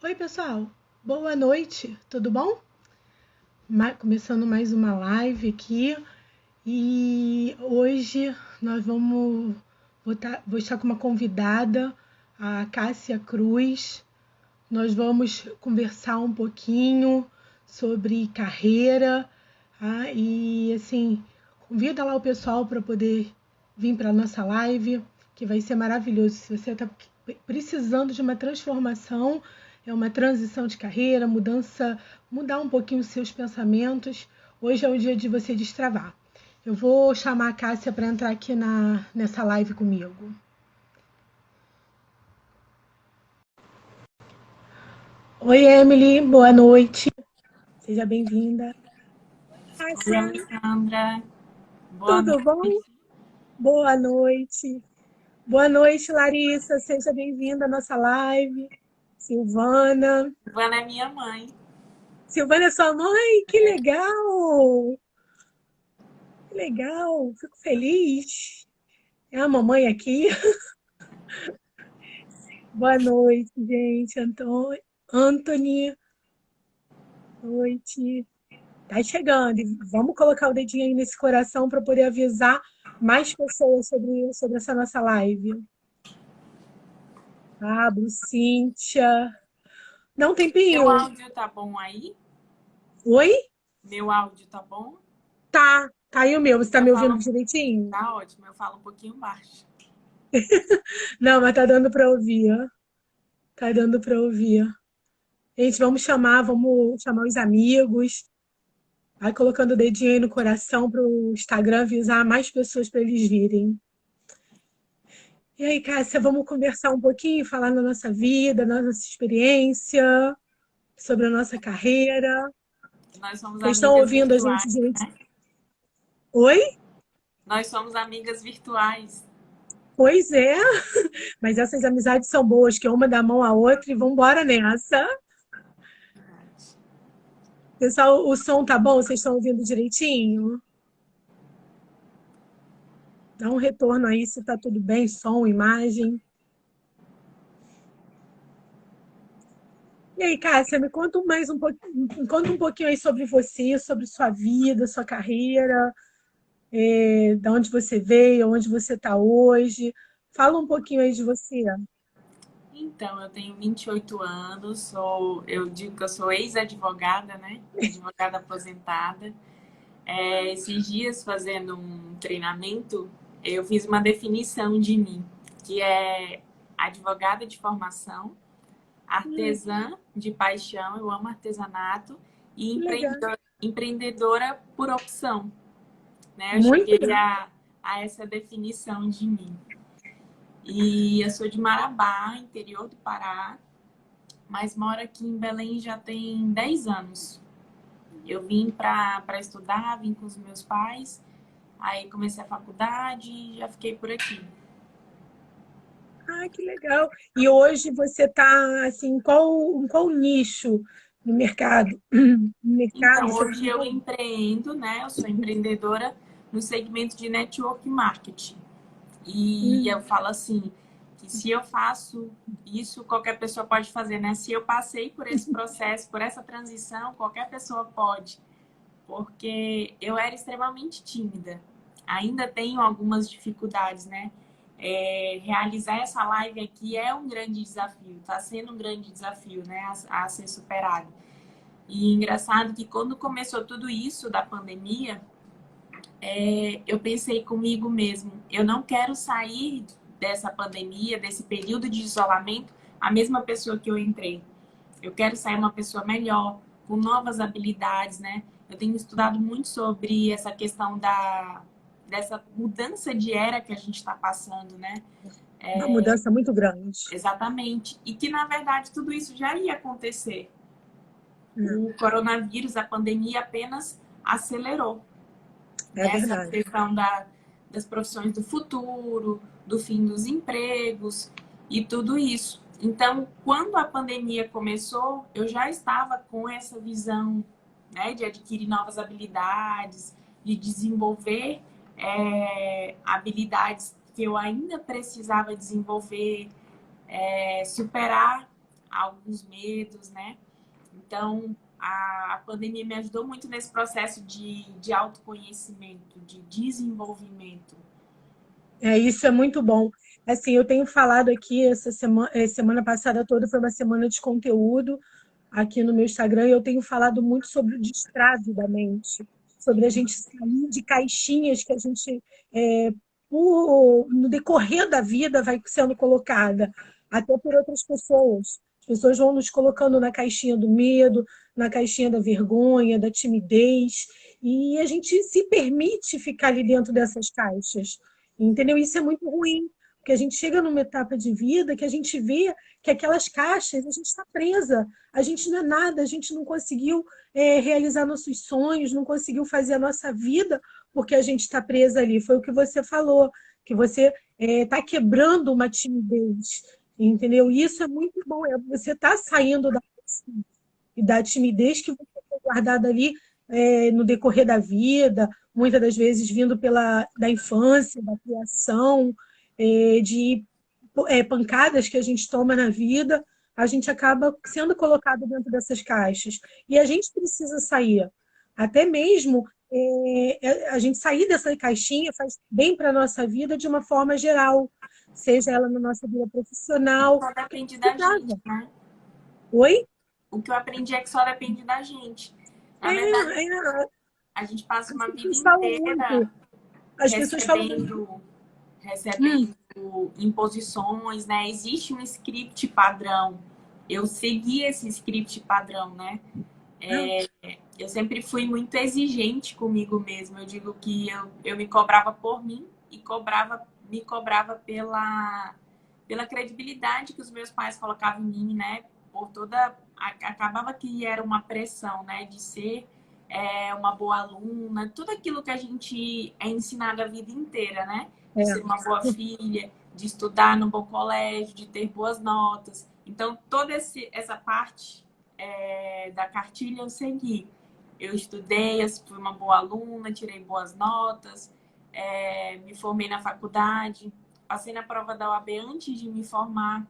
Oi, pessoal. Boa noite, tudo bom? Começando mais uma live aqui e hoje nós vou estar com uma convidada, a Cássia Cruz. Nós vamos conversar um pouquinho sobre carreira, tá? E assim, convida lá o pessoal para poder vir para a nossa live, que vai ser maravilhoso. Se você está precisando de uma transformação, é uma transição de carreira, mudança, mudar um pouquinho os seus pensamentos, hoje é o dia de você destravar. Eu vou chamar a Cássia para entrar aqui nessa live comigo. Oi, Emily, boa noite. Seja bem-vinda. Oi, Cássia, Alessandra. Boa tudo noite. bom? Boa noite. Boa noite, Larissa. Seja bem-vinda à nossa live. Silvana. Ivana é minha mãe. Silvana é sua mãe? Que legal! Que legal! Fico feliz. É a mamãe aqui. Boa noite, gente. Anthony. Noite. Tá chegando. E vamos colocar o dedinho aí nesse coração para poder avisar mais pessoas sobre essa nossa live. Pablo, Cíntia. Dá um Meu tempinho. áudio tá bom aí? Oi? Meu áudio tá bom? Tá. Tá aí o meu. Você tá Eu me ouvindo falo, direitinho? tá ótimo, eu falo um pouquinho baixo. Não, mas tá dando para ouvir, ó. Tá dando para ouvir. Gente, vamos chamar os amigos. Vai colocando o dedinho aí no coração pro Instagram avisar mais pessoas para eles virem. E aí, Cássia, vamos conversar um pouquinho, falar da nossa vida, da nossa experiência, sobre a nossa carreira. Nós somos Vocês estão amigas ouvindo a gente virtuais, direito? né? Oi? Nós somos amigas virtuais. Pois é, mas essas amizades são boas, que uma dá a mão à outra e vambora nessa. Pessoal, o som tá bom? Vocês estão ouvindo direitinho? Dá um retorno aí se tá tudo bem, som, imagem. E aí, Cássia, me conta um pouquinho aí sobre você, sobre sua vida, sua carreira, de onde você veio, onde você está hoje. Fala um pouquinho aí de você. Então, eu tenho 28 anos, eu digo que eu sou ex-advogada, né? Advogada aposentada. Esses dias, fazendo um treinamento, eu fiz uma definição de mim, que é advogada de formação, artesã de paixão, eu amo artesanato, e Que legal. empreendedora por opção. Né? Eu Muito cheguei bem. a essa definição de mim. E eu sou de Marabá, interior do Pará, mas moro aqui em Belém já tem 10 anos. Eu vim para estudar, vim com os meus pais, aí comecei a faculdade e já fiquei por aqui. Ah, que legal. E hoje você está assim, em qual nicho no mercado? No mercado, Então, você está hoje em eu qual? empreendo, né? Eu sou empreendedora no segmento de network marketing. E eu Hum, falo assim, que se eu faço isso, qualquer pessoa pode fazer, né? Se eu passei por esse processo, por essa transição, qualquer pessoa pode. Porque eu era extremamente tímida. Ainda tenho algumas dificuldades, né? Realizar essa live aqui é um grande desafio, está sendo um grande desafio, né? A ser superado. E engraçado que quando começou tudo isso da pandemia, eu pensei comigo mesmo, eu não quero sair dessa pandemia, desse período de isolamento, a mesma pessoa que eu entrei. Eu quero sair uma pessoa melhor, com novas habilidades, né? Eu tenho estudado muito sobre essa questão dessa mudança de era que a gente está passando, né? uma mudança muito grande. Exatamente. E que, na verdade, tudo isso já ia acontecer. Hum, O coronavírus, a pandemia apenas acelerou. É Essa verdade. questão das profissões do futuro, do fim dos empregos e tudo isso. Então, quando a pandemia começou, eu já estava com essa visão, né, de adquirir novas habilidades, de desenvolver habilidades que eu ainda precisava desenvolver, superar alguns medos, né? Então, a pandemia me ajudou muito nesse processo de autoconhecimento, de desenvolvimento. Isso é muito bom. Assim, eu tenho falado aqui essa semana, semana passada toda foi uma semana de conteúdo aqui no meu Instagram, e eu tenho falado muito sobre o destrave da mente, sobre a gente sair de caixinhas que a gente, é, no decorrer da vida, vai sendo colocada, até por outras pessoas. As pessoas vão nos colocando na caixinha do medo, na caixinha da vergonha, da timidez, e a gente se permite ficar ali dentro dessas caixas. Entendeu? Isso é muito ruim, porque a gente chega numa etapa de vida que a gente vê que aquelas caixas, a gente está presa, a gente não é nada, a gente não conseguiu realizar nossos sonhos, não conseguiu fazer a nossa vida porque a gente está presa ali. Foi o que você falou, que você está quebrando uma timidez, entendeu? E isso é muito bom, você está saindo da timidez que você tem guardada ali no decorrer da vida, muitas das vezes vindo da infância, da criação, de pancadas que a gente toma na vida, a gente acaba sendo colocado dentro dessas caixas. E a gente precisa sair. Até mesmo a gente sair dessa caixinha faz bem para a nossa vida de uma forma geral, seja ela na nossa vida profissional. Só depende da gente, né? Oi? O que eu aprendi é que só depende da gente. Na verdade, É, a gente passa as uma vida pessoas falam inteira muito. As pessoas falam muito. recebendo, recebendo imposições, né? Existe um script padrão. Eu segui esse script padrão, né? Eu sempre fui muito exigente comigo mesma. Eu digo que eu me cobrava por mim e me cobrava pela credibilidade que os meus pais colocavam em mim, né? Por toda. Acabava que era uma pressão, né? De ser uma boa aluna, tudo aquilo que a gente é ensinado a vida inteira, né? De ser uma boa filha, de estudar num bom colégio, de ter boas notas. Então, toda essa parte da cartilha eu segui. Eu estudei, eu fui uma boa aluna, tirei boas notas, me formei na faculdade, passei na prova da OAB antes de me formar, né?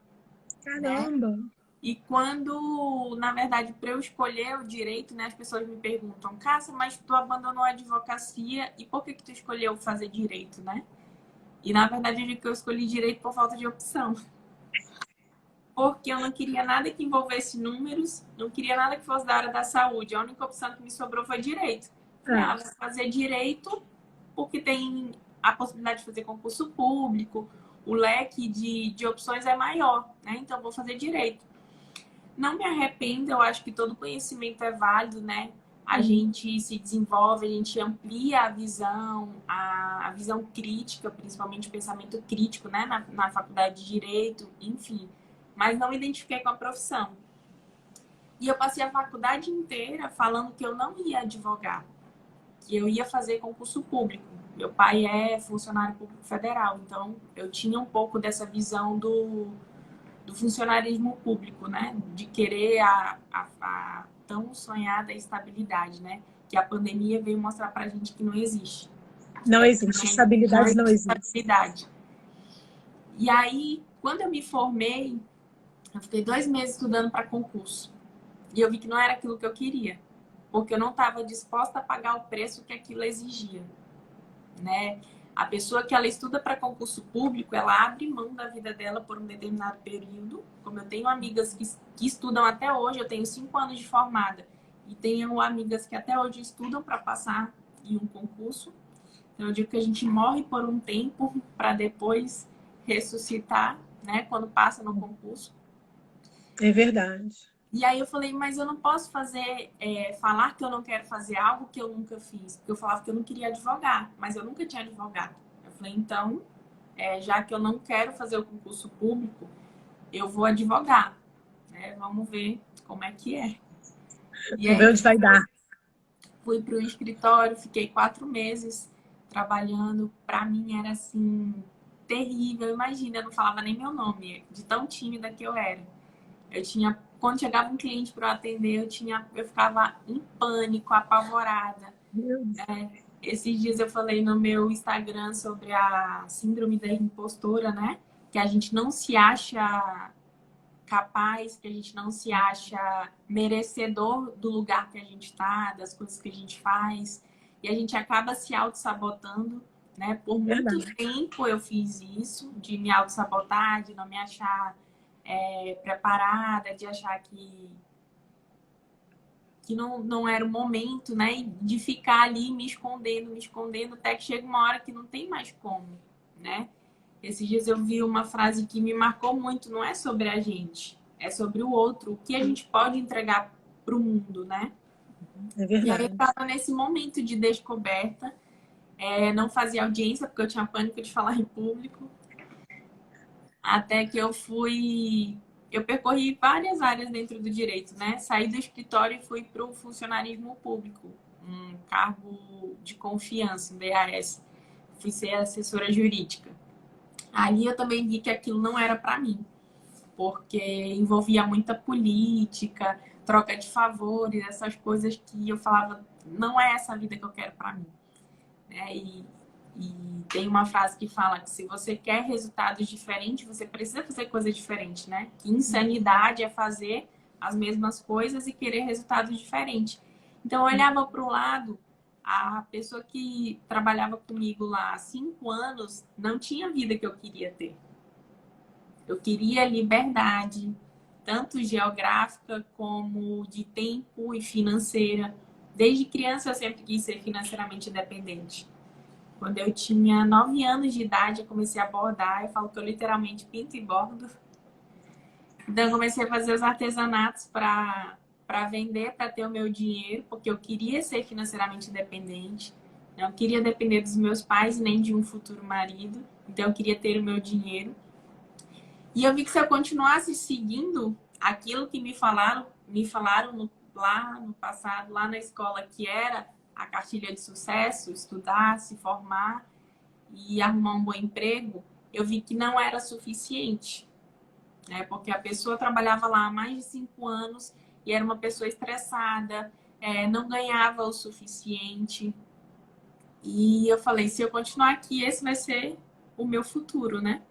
Caramba! E quando, na verdade, para eu escolher o direito, né, as pessoas me perguntam, Cássia, mas tu abandonou a advocacia e por que tu escolheu fazer direito, né? E na verdade eu digo que eu escolhi direito por falta de opção. Porque eu não queria nada que envolvesse números, não queria nada que fosse da área da saúde. A única opção que me sobrou foi direito. Falei, vou fazer direito porque tem a possibilidade de fazer concurso público, o leque de opções é maior, né? Então vou fazer direito. Não me arrependo, eu acho que todo conhecimento é válido, né? A gente se desenvolve, a gente amplia a visão crítica, principalmente o pensamento crítico, né? Na faculdade de Direito, enfim. Mas não me identifiquei com a profissão. E eu passei a faculdade inteira falando que eu não ia advogar, que eu ia fazer concurso público. Meu pai é funcionário público federal, então eu tinha um pouco dessa visão do funcionarismo público, né? De querer a tão sonhada estabilidade, né? Que a pandemia veio mostrar pra gente que não existe. Não existe, estabilidade não existe. Estabilidade. E aí, quando eu me formei, eu fiquei 2 meses estudando para concurso. E eu vi que não era aquilo que eu queria. Porque eu não estava disposta a pagar o preço que aquilo exigia, né? A pessoa que ela estuda para concurso público, ela abre mão da vida dela por um determinado período. Como eu tenho amigas que estudam até hoje, eu tenho 5 anos de formada. E tenho amigas que até hoje estudam para passar em um concurso. Então eu digo que a gente morre por um tempo para depois ressuscitar, né? Quando passa no concurso. É verdade. E aí eu falei, mas eu não posso falar que eu não quero fazer algo que eu nunca fiz. Porque eu falava que eu não queria advogar, mas eu nunca tinha advogado. Eu falei, então, já que eu não quero fazer o concurso público, eu vou advogar. Né? Vamos ver como é que é. E Vamos ver onde vai dar. Fui para o escritório, fiquei 4 meses trabalhando. Para mim era assim, terrível. Imagina, eu não falava nem meu nome, de tão tímida que eu era. Quando chegava um cliente para eu atender, eu ficava em pânico, apavorada. Esses dias eu falei no meu Instagram sobre a síndrome da impostora, né? Que a gente não se acha capaz, que a gente não se acha merecedor do lugar que a gente está, das coisas que a gente faz. E a gente acaba se auto-sabotando, né? Por muito Verdade. tempo eu fiz isso, de me auto-sabotar, de não me achar preparada, de achar que não era o momento, né? E de ficar ali me escondendo, até que chega uma hora que não tem mais como, né? Esses dias eu vi uma frase que me marcou muito, não é sobre a gente, é sobre o outro, o que a gente pode entregar para o mundo, né? É E aí eu verdade. estava nesse momento de descoberta, não fazia audiência, porque eu tinha pânico de falar em público, até que eu percorri várias áreas dentro do direito, né? Saí do escritório e fui para o funcionarismo público, um cargo de confiança, um DAS. Fui ser assessora jurídica. Ali eu também vi que aquilo não era para mim, porque envolvia muita política, troca de favores, essas coisas que eu falava, não é essa vida que eu quero para mim, né? E tem uma frase que fala que se você quer resultados diferentes, você precisa fazer coisas diferentes, né? Que insanidade é fazer as mesmas coisas e querer resultados diferentes. Então eu olhava para o lado, a pessoa que trabalhava comigo lá há 5 anos não tinha a vida que eu queria ter. Eu queria liberdade, tanto geográfica como de tempo e financeira. Desde criança eu sempre quis ser financeiramente independente. Quando eu tinha 9 anos de idade, eu comecei a bordar. Eu falo que eu literalmente pinto e bordo. Então eu comecei a fazer os artesanatos para vender, para ter o meu dinheiro, porque eu queria ser financeiramente independente. Não queria depender dos meus pais nem de um futuro marido. Então eu queria ter o meu dinheiro. E eu vi que se eu continuasse seguindo aquilo que me falaram lá no passado, lá na escola, que era a cartilha de sucesso, estudar, se formar e arrumar um bom emprego, eu vi que não era suficiente, né? Porque a pessoa trabalhava lá há mais de 5 anos e era uma pessoa estressada, não ganhava o suficiente. E eu falei, se eu continuar aqui, esse vai ser o meu futuro, né?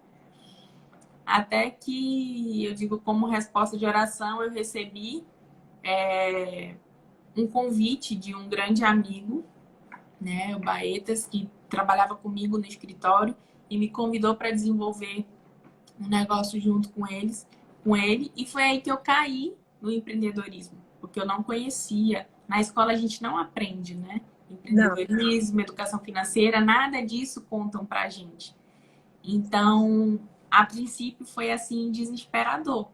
Até que, eu digo, como resposta de oração, eu recebi um convite de um grande amigo, né, o Baetas, que trabalhava comigo no escritório e me convidou para desenvolver um negócio junto com ele, e foi aí que eu caí no empreendedorismo, porque eu não conhecia. Na escola a gente não aprende, né? Não. Empreendedorismo, educação financeira, nada disso contam pra gente. Então, a princípio foi assim desesperador,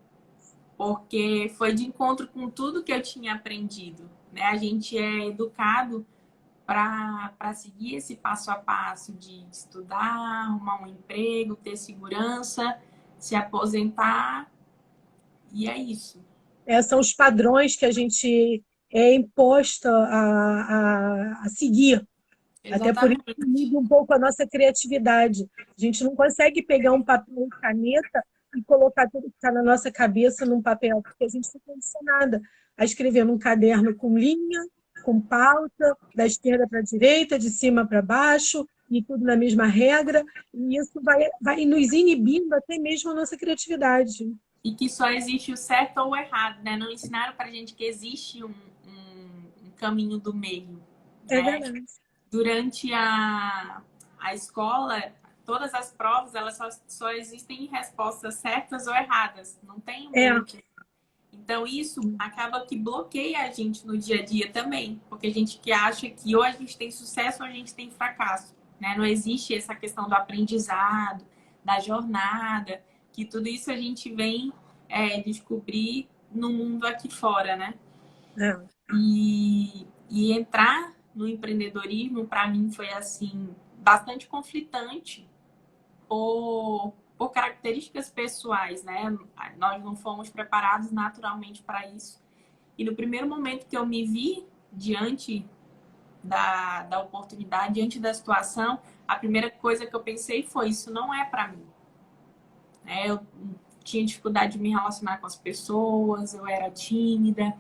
porque foi de encontro com tudo que eu tinha aprendido, né? A gente é educado para seguir esse passo a passo de estudar, arrumar um emprego, ter segurança, se aposentar, e é isso. São os padrões que a gente é imposto a seguir. Até por isso que Exatamente. muda um pouco a nossa criatividade. A gente não consegue pegar um papel e caneta e colocar tudo que está na nossa cabeça num papel, porque a gente foi condicionada a escrever num caderno com linha, com pauta, da esquerda para a direita, de cima para baixo, e tudo na mesma regra, e isso vai nos inibindo até mesmo a nossa criatividade. E que só existe o certo ou o errado, né? Não ensinaram pra gente que existe um caminho do meio, É né? verdade. Durante a escola, todas as provas, elas só existem respostas certas ou erradas, não tem o É, meio. Então, isso acaba que bloqueia a gente no dia a dia também, porque a gente que acha que ou a gente tem sucesso ou a gente tem fracasso, né? Não existe essa questão do aprendizado, da jornada, que tudo isso a gente vem descobrir no mundo aqui fora, né? é. E entrar no empreendedorismo, para mim, foi assim, bastante conflitante por características pessoais, né? Nós não fomos preparados naturalmente para isso. E no primeiro momento que eu me vi diante da oportunidade, diante da situação, a primeira coisa que eu pensei foi: isso não é para mim. Eu tinha dificuldade de me relacionar com as pessoas, eu era tímida,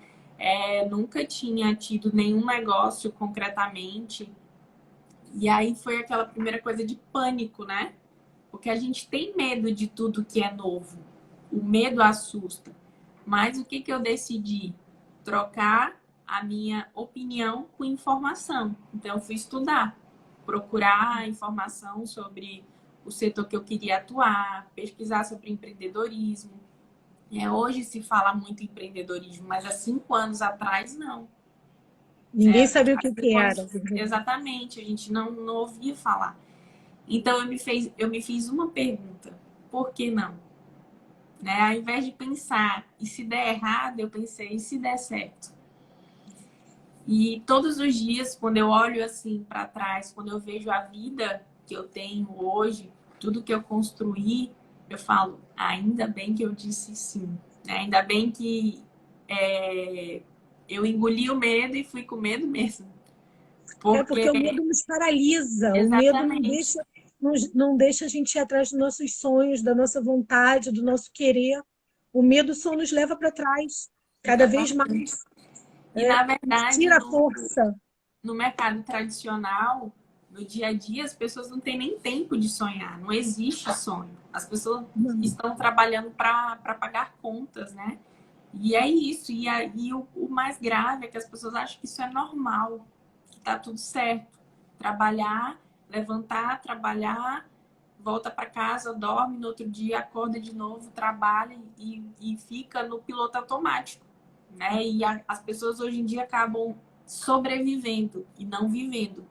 nunca tinha tido nenhum negócio concretamente. E aí foi aquela primeira coisa de pânico, né? Porque a gente tem medo de tudo que é novo. o medo assusta. Mas o que eu decidi? Trocar a minha opinião com informação. Então, eu fui estudar, procurar informação sobre o setor que eu queria atuar, pesquisar sobre empreendedorismo. Hoje se fala muito em empreendedorismo, mas há 5 anos atrás, não. Ninguém sabia o Há que era. exatamente, a gente não ouvia falar. Então, eu me fiz uma pergunta: por que não? Né? Ao invés de pensar, e se der errado, eu pensei, e se der certo? E todos os dias, quando eu olho assim para trás, quando eu vejo a vida que eu tenho hoje, tudo que eu construí, eu falo, ainda bem que eu disse sim. Né? Ainda bem que eu engoli o medo e fui com medo mesmo. Porque o medo nos paralisa, o medo Exatamente. não deixa a gente ir atrás dos nossos sonhos, da nossa vontade, do nosso querer. O medo só nos leva para trás, cada vez mais. E, na Nos verdade, tira a força. no mercado tradicional, no dia a dia, as pessoas não têm nem tempo de sonhar. Não existe sonho. As pessoas estão trabalhando para pagar contas, né? E é isso. E o mais grave é que as pessoas acham que isso é normal, que tá tudo certo. Trabalhar, levantar, trabalhar, volta para casa, dorme, no outro dia acorda de novo, trabalha e fica no piloto automático, né? E as pessoas hoje em dia acabam sobrevivendo e não vivendo.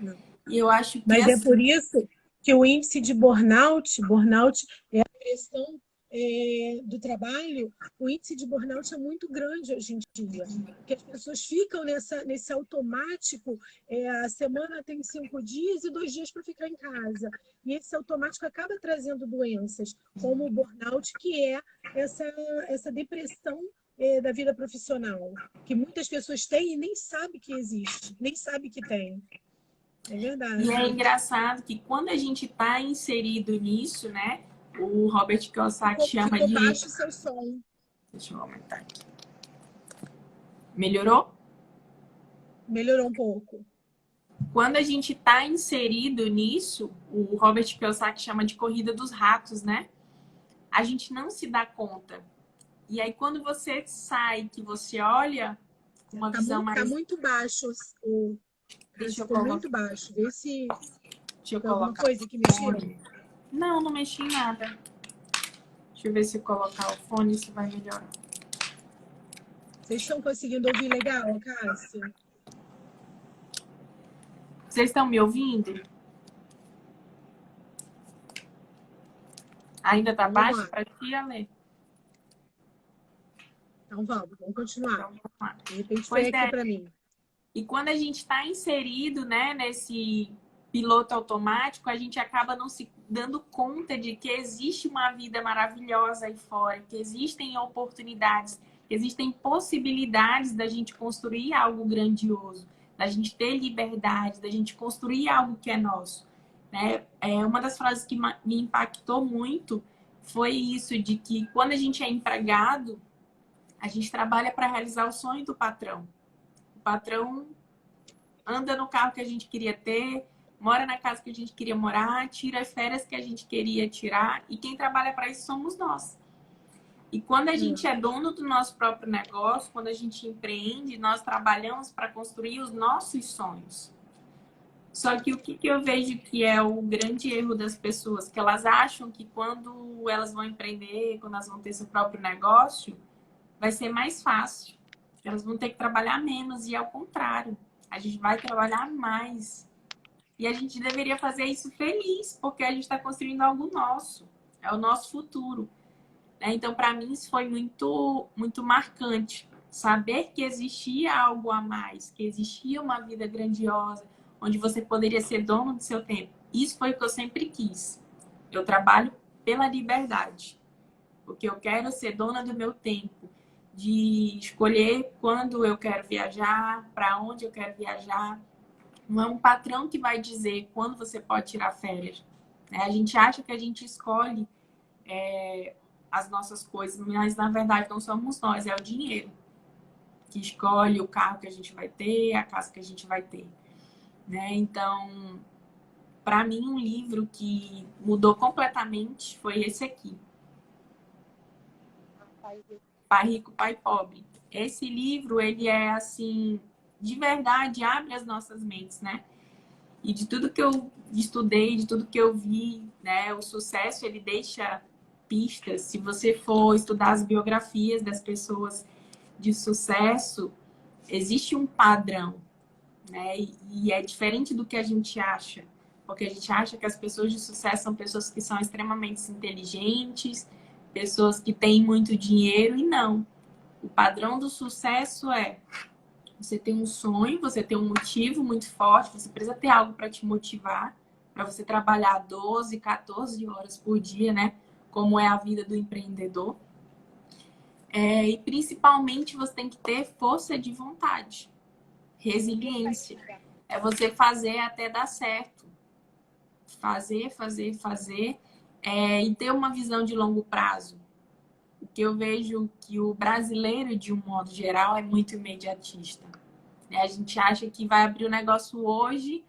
Não. E eu acho que Mas é assim, por isso que o índice de burnout é a questão do trabalho, o índice de burnout é muito grande hoje em dia, porque as pessoas ficam nesse automático, a semana tem 5 dias e 2 dias para ficar em casa, e esse automático acaba trazendo doenças, como o burnout, que é essa depressão da vida profissional, que muitas pessoas têm e nem sabem que existe, nem sabem que tem. É verdade. E é engraçado que quando a gente está inserido nisso, né? O Robert Kiyosaki chama Ficou de... baixo o seu som. Deixa eu aumentar aqui. Melhorou? Melhorou um pouco. Quando a gente está inserido nisso, o Robert Kiyosaki chama de corrida dos ratos, né? A gente não se dá conta. E aí, quando você sai, que você olha com uma visão Tá mais... muito baixo o. Deixa eu Ficou colocar. muito baixo. Vê se Deixa eu foi alguma colocar coisa que o mexeu. fone. Não, não mexi em nada. Deixa eu ver se eu colocar o fone, isso vai melhorar. Vocês estão conseguindo ouvir legal, Cássia? Vocês estão me ouvindo? Ainda tá Então, vamos baixo lá. para ti, Ale? Então vamos continuar. Então, vamos lá. De repente foi Pois aqui é. para mim. E quando a gente está inserido, né, nesse piloto automático, a gente acaba não se dando conta de que existe uma vida maravilhosa aí fora, que existem oportunidades, que existem possibilidades da gente construir algo grandioso, da gente ter liberdade, da gente construir algo que é nosso. Né? Uma das frases que me impactou muito foi isso, de que quando a gente é empregado, a gente trabalha para realizar o sonho do patrão. O patrão anda no carro que a gente queria ter, mora na casa que a gente queria morar, tira as férias que a gente queria tirar, e quem trabalha para isso somos nós. E quando a gente é dono do nosso próprio negócio, quando a gente empreende, nós trabalhamos para construir os nossos sonhos. Só que o que eu vejo que é o grande erro das pessoas, que elas acham que quando elas vão empreender, quando elas vão ter seu próprio negócio, vai ser mais fácil. Elas vão ter que trabalhar menos, e ao contrário, a gente vai trabalhar mais. E a gente deveria fazer isso feliz, porque a gente está construindo algo nosso. É o nosso futuro. Então, para mim, isso foi muito, muito marcante. Saber que existia algo a mais, que existia uma vida grandiosa, onde você poderia ser dono do seu tempo. Isso foi o que eu sempre quis. Eu trabalho pela liberdade. Porque eu quero ser dona do meu tempo, de escolher quando eu quero viajar, para onde eu quero viajar. Não é um patrão que vai dizer quando você pode tirar férias. A gente acha que a gente escolhe as nossas coisas, mas na verdade não somos nós, é o dinheiro que escolhe o carro que a gente vai ter, a casa que a gente vai ter. Então, para mim, um livro que mudou completamente foi esse aqui. Pai Rico, Pai Pobre. Esse livro, ele é assim, de verdade, abre as nossas mentes, né? E de tudo que eu estudei, de tudo que eu vi, né? O sucesso, ele deixa pistas. Se você for estudar as biografias das pessoas de sucesso, existe um padrão, né? E é diferente do que a gente acha. Porque a gente acha que as pessoas de sucesso são pessoas que são extremamente inteligentes, pessoas que têm muito dinheiro, e não. O padrão do sucesso é: você tem um sonho, você tem um motivo muito forte, você precisa ter algo para te motivar, para você trabalhar 12, 14 horas por dia, né? Como é a vida do empreendedor. E principalmente você tem que ter força de vontade, resiliência. É você fazer até dar certo. Fazer, fazer, fazer. E ter uma visão de longo prazo. Porque eu vejo que o brasileiro, de um modo geral, é muito imediatista. A gente acha que vai abrir o negócio hoje,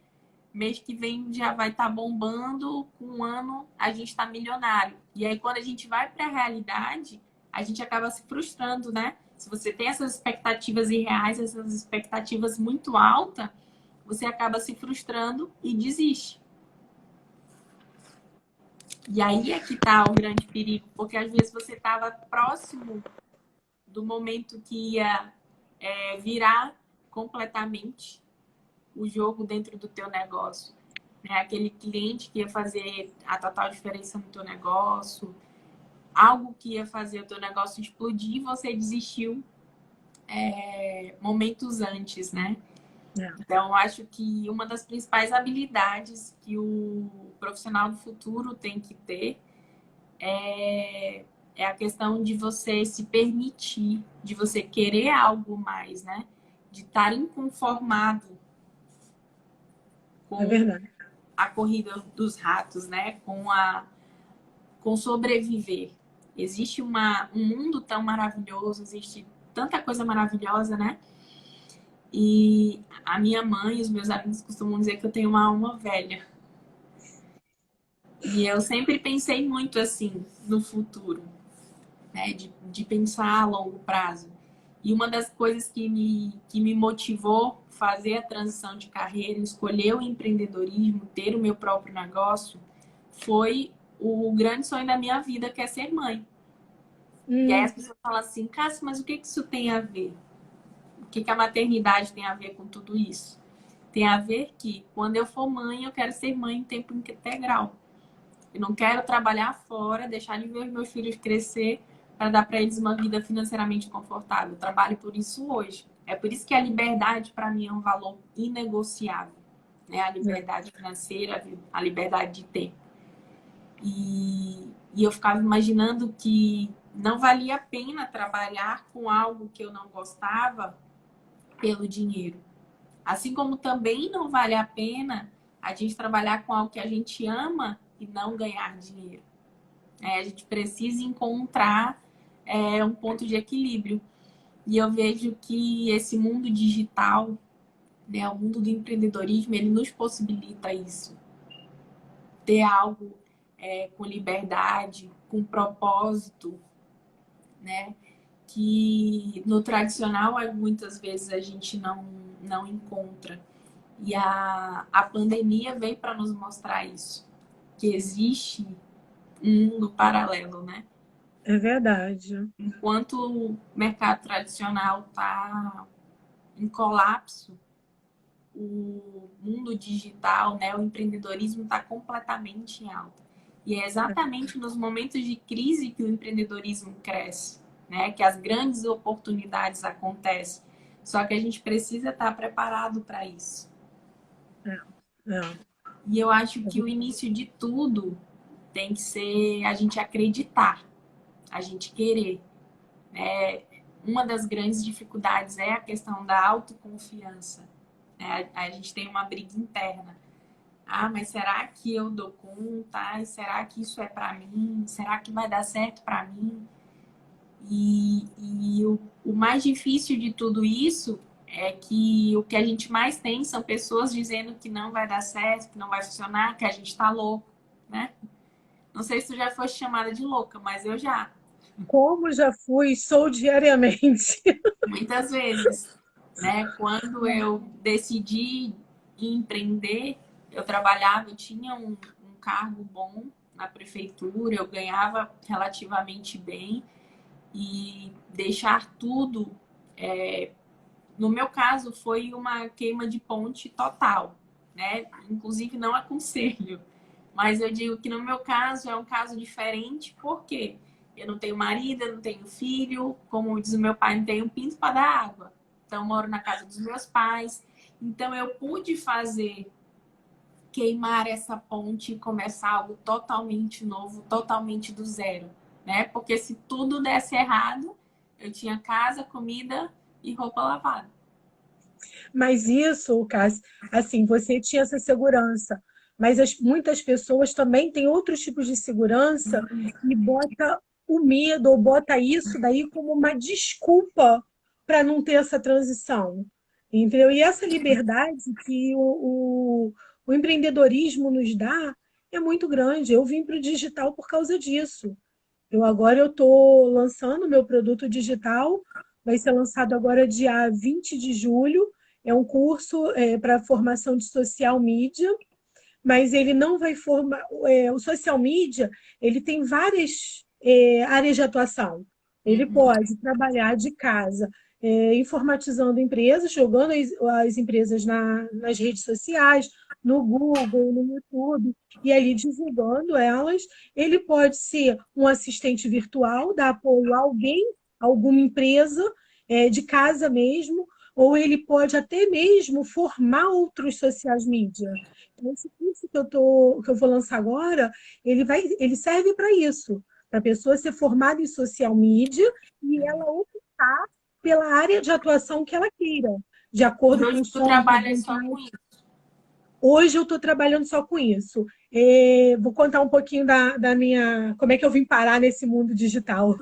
mês que vem já vai estar bombando, com um ano a gente está milionário. E aí, quando a gente vai para a realidade, a gente acaba se frustrando, né? Se você tem essas expectativas irreais, essas expectativas muito altas, você acaba se frustrando e desiste. E aí é que está o grande perigo, porque às vezes você estava próximo do momento que ia virar completamente o jogo dentro do teu negócio. Né? Aquele cliente que ia fazer a total diferença no teu negócio, algo que ia fazer o teu negócio explodir, você desistiu momentos antes, né? Então, acho que uma das principais habilidades que o profissional do futuro tem que ter é a questão de você se permitir, de você querer algo mais, né? De estar inconformado com a corrida dos ratos, né? Com sobreviver. Existe um mundo tão maravilhoso, existe tanta coisa maravilhosa, né? E a minha mãe e os meus amigos costumam dizer que eu tenho uma alma velha. E eu sempre pensei muito assim no futuro, né? De pensar a longo prazo. E uma das coisas que me motivou a fazer a transição de carreira, escolher o empreendedorismo, ter o meu próprio negócio, foi o grande sonho da minha vida, que é ser mãe. E aí as pessoas falam assim: Cássia, mas o que isso tem a ver? O que a maternidade tem a ver com tudo isso? Tem a ver que, quando eu for mãe, eu quero ser mãe em tempo integral. Eu não quero trabalhar fora, deixar de ver os meus filhos crescer para dar para eles uma vida financeiramente confortável. Eu trabalho por isso hoje. É por isso que a liberdade, para mim, é um valor inegociável. Né? A liberdade financeira, a liberdade de tempo. E eu ficava imaginando que não valia a pena trabalhar com algo que eu não gostava pelo dinheiro. Assim como também não vale a pena a gente trabalhar com algo que a gente ama e não ganhar dinheiro. A gente precisa encontrar um ponto de equilíbrio. E eu vejo que esse mundo digital, né, o mundo do empreendedorismo, ele nos possibilita isso. Ter algo com liberdade, com propósito, né? Que no tradicional muitas vezes a gente não encontra. E a pandemia veio para nos mostrar isso, que existe um mundo paralelo, né? É verdade. Enquanto o mercado tradicional está em colapso, o mundo digital, né, o empreendedorismo está completamente em alta. E é exatamente nos momentos de crise que o empreendedorismo cresce, né? Que as grandes oportunidades acontecem. Só que a gente precisa estar preparado para isso. E eu acho que o início de tudo tem que ser a gente acreditar, a gente querer. Uma das grandes dificuldades é a questão da autoconfiança. A gente tem uma briga interna. Ah, mas será que eu dou conta? Será que isso é para mim? Será que vai dar certo para mim? E o mais difícil de tudo isso é que o que a gente mais tem são pessoas dizendo que não vai dar certo, que não vai funcionar, que a gente tá louco, né? Não sei se tu já foste chamada de louca, mas eu já. Como já fui, sou diariamente. Muitas vezes, né? Quando eu decidi empreender, eu trabalhava, eu tinha um cargo bom na prefeitura, eu ganhava relativamente bem e deixar tudo, no meu caso, foi uma queima de ponte total, né? Inclusive não aconselho, mas eu digo que no meu caso é um caso diferente, porque eu não tenho marido, eu não tenho filho, como diz o meu pai, não tenho pinto para dar água. Então, eu moro na casa dos meus pais. Então, eu pude fazer, queimar essa ponte e começar algo totalmente novo, totalmente do zero, né? Porque se tudo desse errado, eu tinha casa, comida e roupa lavada. Mas isso, Cássio, assim, você tinha essa segurança, mas muitas pessoas também têm outros tipos de segurança e bota o medo ou bota isso daí como uma desculpa para não ter essa transição, entendeu? E essa liberdade que o empreendedorismo nos dá é muito grande. Eu vim para o digital por causa disso. Agora eu estou lançando meu produto digital, vai ser lançado agora dia 20 de julho. É um curso para formação de social media, mas ele não vai formar. O social media ele tem várias áreas de atuação. Ele Uhum. pode trabalhar de casa, informatizando empresas, jogando as empresas nas redes sociais, no Google, no YouTube, e ali divulgando elas. Ele pode ser um assistente virtual, dar apoio a alguém, alguma empresa, de casa mesmo, ou ele pode até mesmo formar outros sociais media. Esse curso que eu vou lançar agora, ele serve para isso, para a pessoa ser formada em social media e ela optar pela área de atuação que ela queira, de E acordo com hoje o tu sonho, com a trabalha só com vontade. isso. Hoje eu estou trabalhando só com isso. Vou contar um pouquinho da minha, como é que eu vim parar nesse mundo digital.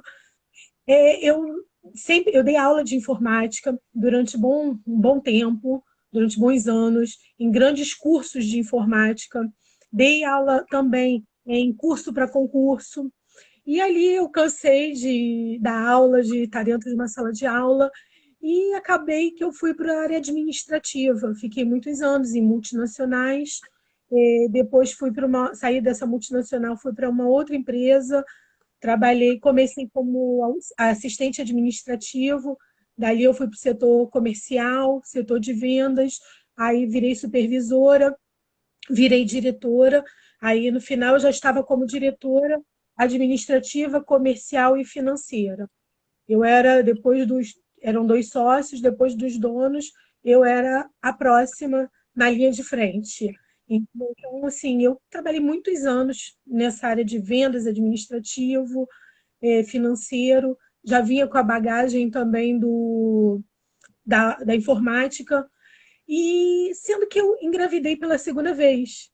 Eu dei aula de informática durante um bom tempo, durante bons anos, em grandes cursos de informática. Dei aula também em curso para concurso. E ali eu cansei de dar aula, de estar dentro de uma sala de aula, e acabei que eu fui para a área administrativa. Fiquei muitos anos em multinacionais. Depois saí dessa multinacional, fui para uma outra empresa. Trabalhei, comecei como assistente administrativo, dali eu fui para o setor comercial, setor de vendas, aí virei supervisora, virei diretora, aí no final eu já estava como diretora administrativa, comercial e financeira. Eu era, eram dois sócios, depois dos donos, eu era a próxima na linha de frente. Então, assim, eu trabalhei muitos anos nessa área de vendas, administrativo, financeiro, já vinha com a bagagem também da informática, e sendo que eu engravidei pela segunda vez.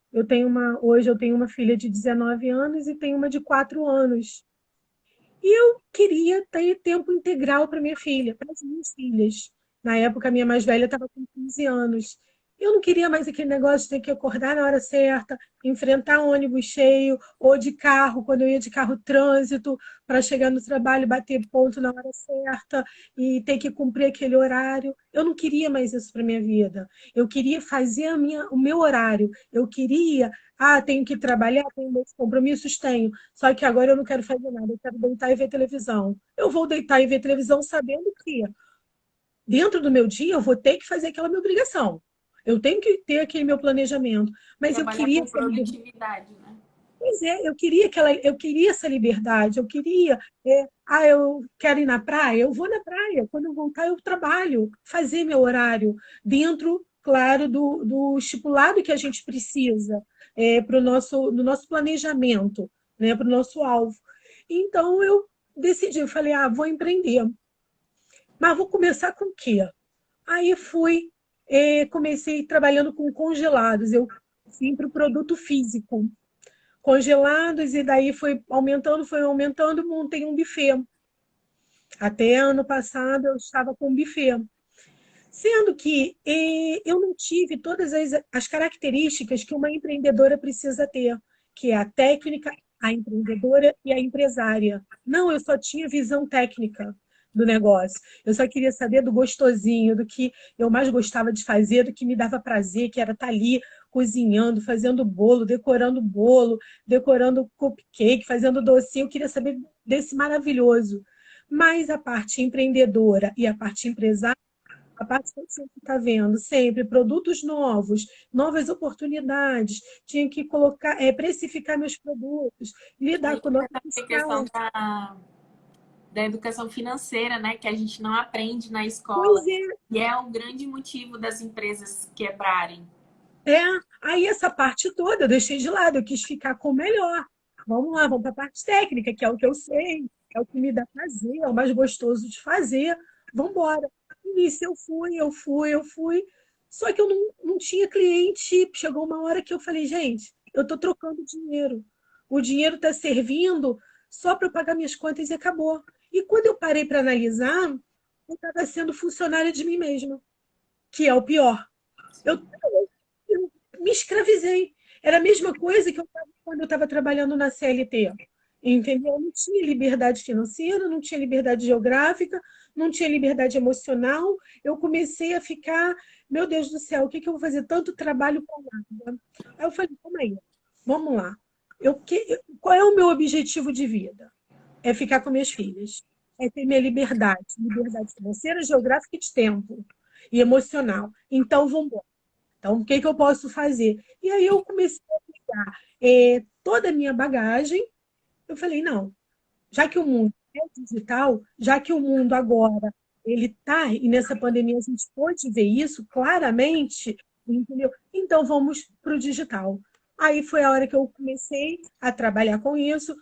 Hoje eu tenho uma filha de 19 anos e tenho uma de 4 anos. E eu queria ter tempo integral para minha filha, para as minhas filhas. Na época, a minha mais velha estava com 15 anos. Eu não queria mais aquele negócio de ter que acordar na hora certa, enfrentar ônibus cheio, ou de carro, quando eu ia de carro trânsito, para chegar no trabalho, bater ponto na hora certa e ter que cumprir aquele horário. Eu não queria mais isso para minha vida. Eu queria fazer o meu horário. Eu queria, tenho que trabalhar, tenho meus compromissos, tenho. Só que agora eu não quero fazer nada, eu quero deitar e ver televisão. Eu vou deitar e ver televisão sabendo que dentro do meu dia eu vou ter que fazer aquela minha obrigação. Eu tenho que ter aquele meu planejamento. Mas eu Trabalhar queria por essa liberdade. produtividade, né? Pois é, eu queria essa liberdade, eu queria, eu quero ir na praia, eu vou na praia, quando eu voltar eu trabalho, fazer meu horário, dentro, claro, do estipulado que a gente precisa para do nosso planejamento, né, para o nosso alvo. Então eu decidi, eu falei, vou empreender, mas vou começar com o quê? Aí comecei trabalhando com congelados, eu fui para o produto físico congelados, e daí foi aumentando, montei um buffet. Até ano passado eu estava com um buffet. Sendo que eu não tive todas as características que uma empreendedora precisa ter, que é a técnica. a empreendedora e a empresária. Não, eu só tinha visão técnica do negócio. Eu só queria saber do gostosinho, do que eu mais gostava de fazer, do que me dava prazer, que era estar ali cozinhando, fazendo bolo, decorando cupcake, fazendo docinho. Eu queria saber desse maravilhoso. Mas a parte empreendedora e a parte empresária, a parte que você está vendo sempre, produtos novos, novas oportunidades, tinha que colocar, precificar meus produtos, lidar E com nota a questão fiscal. da educação financeira, né, que a gente não aprende na Pois escola, é, e é o grande motivo das empresas quebrarem. é. Aí essa parte toda eu deixei de lado, eu quis ficar com o melhor. Vamos lá, vamos para a parte técnica, que é o que eu sei, é o que me dá prazer, é o mais gostoso de fazer. Vamos embora. Início eu fui. Só que eu não tinha cliente. Chegou uma hora que eu falei, gente, eu estou trocando dinheiro. O dinheiro está servindo só para eu pagar minhas contas e acabou. E quando eu parei para analisar, eu estava sendo funcionária de mim mesma, que é o pior. Eu eu me escravizei. Era a mesma coisa que eu estava quando eu estava trabalhando na CLT. Entendeu? Eu não tinha liberdade financeira, não tinha liberdade geográfica, não tinha liberdade emocional. Eu comecei a ficar, meu Deus do céu, o que que eu vou fazer? Tanto trabalho para nada. Aí eu falei, calma aí, vamos lá. Qual é o meu objetivo de vida? É ficar com minhas filhas. É ter minha liberdade financeira, geográfica e de tempo. E emocional. Então, vamos. Então, o que que eu posso fazer? E aí eu comecei a pegar toda a minha bagagem. Eu falei, não, já que o mundo é digital, já que o mundo agora ele está, e nessa pandemia a gente pôde ver isso claramente, entendeu? Então vamos para o digital. Aí foi a hora que eu comecei a trabalhar com isso.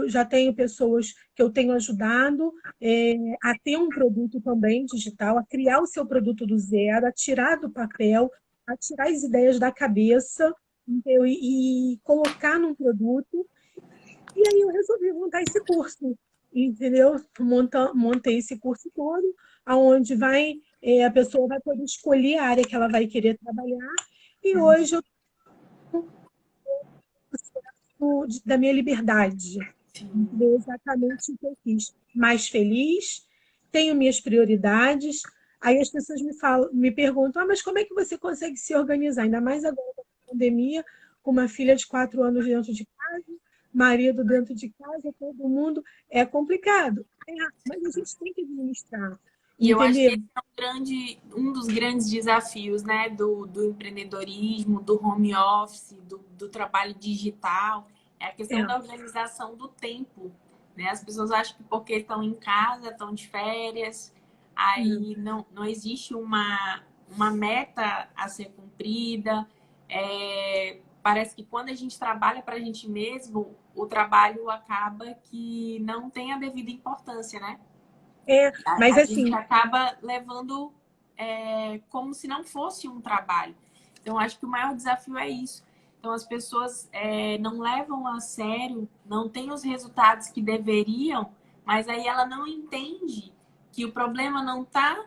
Já tenho pessoas que eu tenho ajudado a ter um produto também digital, a criar o seu produto do zero, a tirar do papel, a tirar as ideias da cabeça, entendeu? E colocar num produto. E aí eu resolvi montar esse curso, entendeu? Montei esse curso todo, aonde a pessoa vai poder escolher a área que ela vai querer trabalhar. E hoje eu da minha liberdade, entendeu? Exatamente o que eu fiz. Mais feliz, tenho minhas prioridades. Aí as pessoas me perguntam, mas como é que você consegue se organizar? Ainda mais agora com a pandemia, com uma filha de 4 anos dentro de casa, marido dentro de casa, todo mundo. É complicado. Mas a gente tem que administrar, E eu acho que entendeu? esse é um dos grandes desafios, né, do empreendedorismo, do home office, do trabalho digital, é a questão É. da organização do tempo, né? As pessoas acham que porque estão em casa, estão de férias, aí não existe uma meta a ser cumprida. Parece que quando a gente trabalha para a gente mesmo, o trabalho acaba que não tem a devida importância, né? Mas A gente assim, acaba levando como se não fosse um trabalho. Então, acho que o maior desafio é isso. Então, as pessoas não levam a sério, não têm os resultados que deveriam, mas aí ela não entende que o problema não está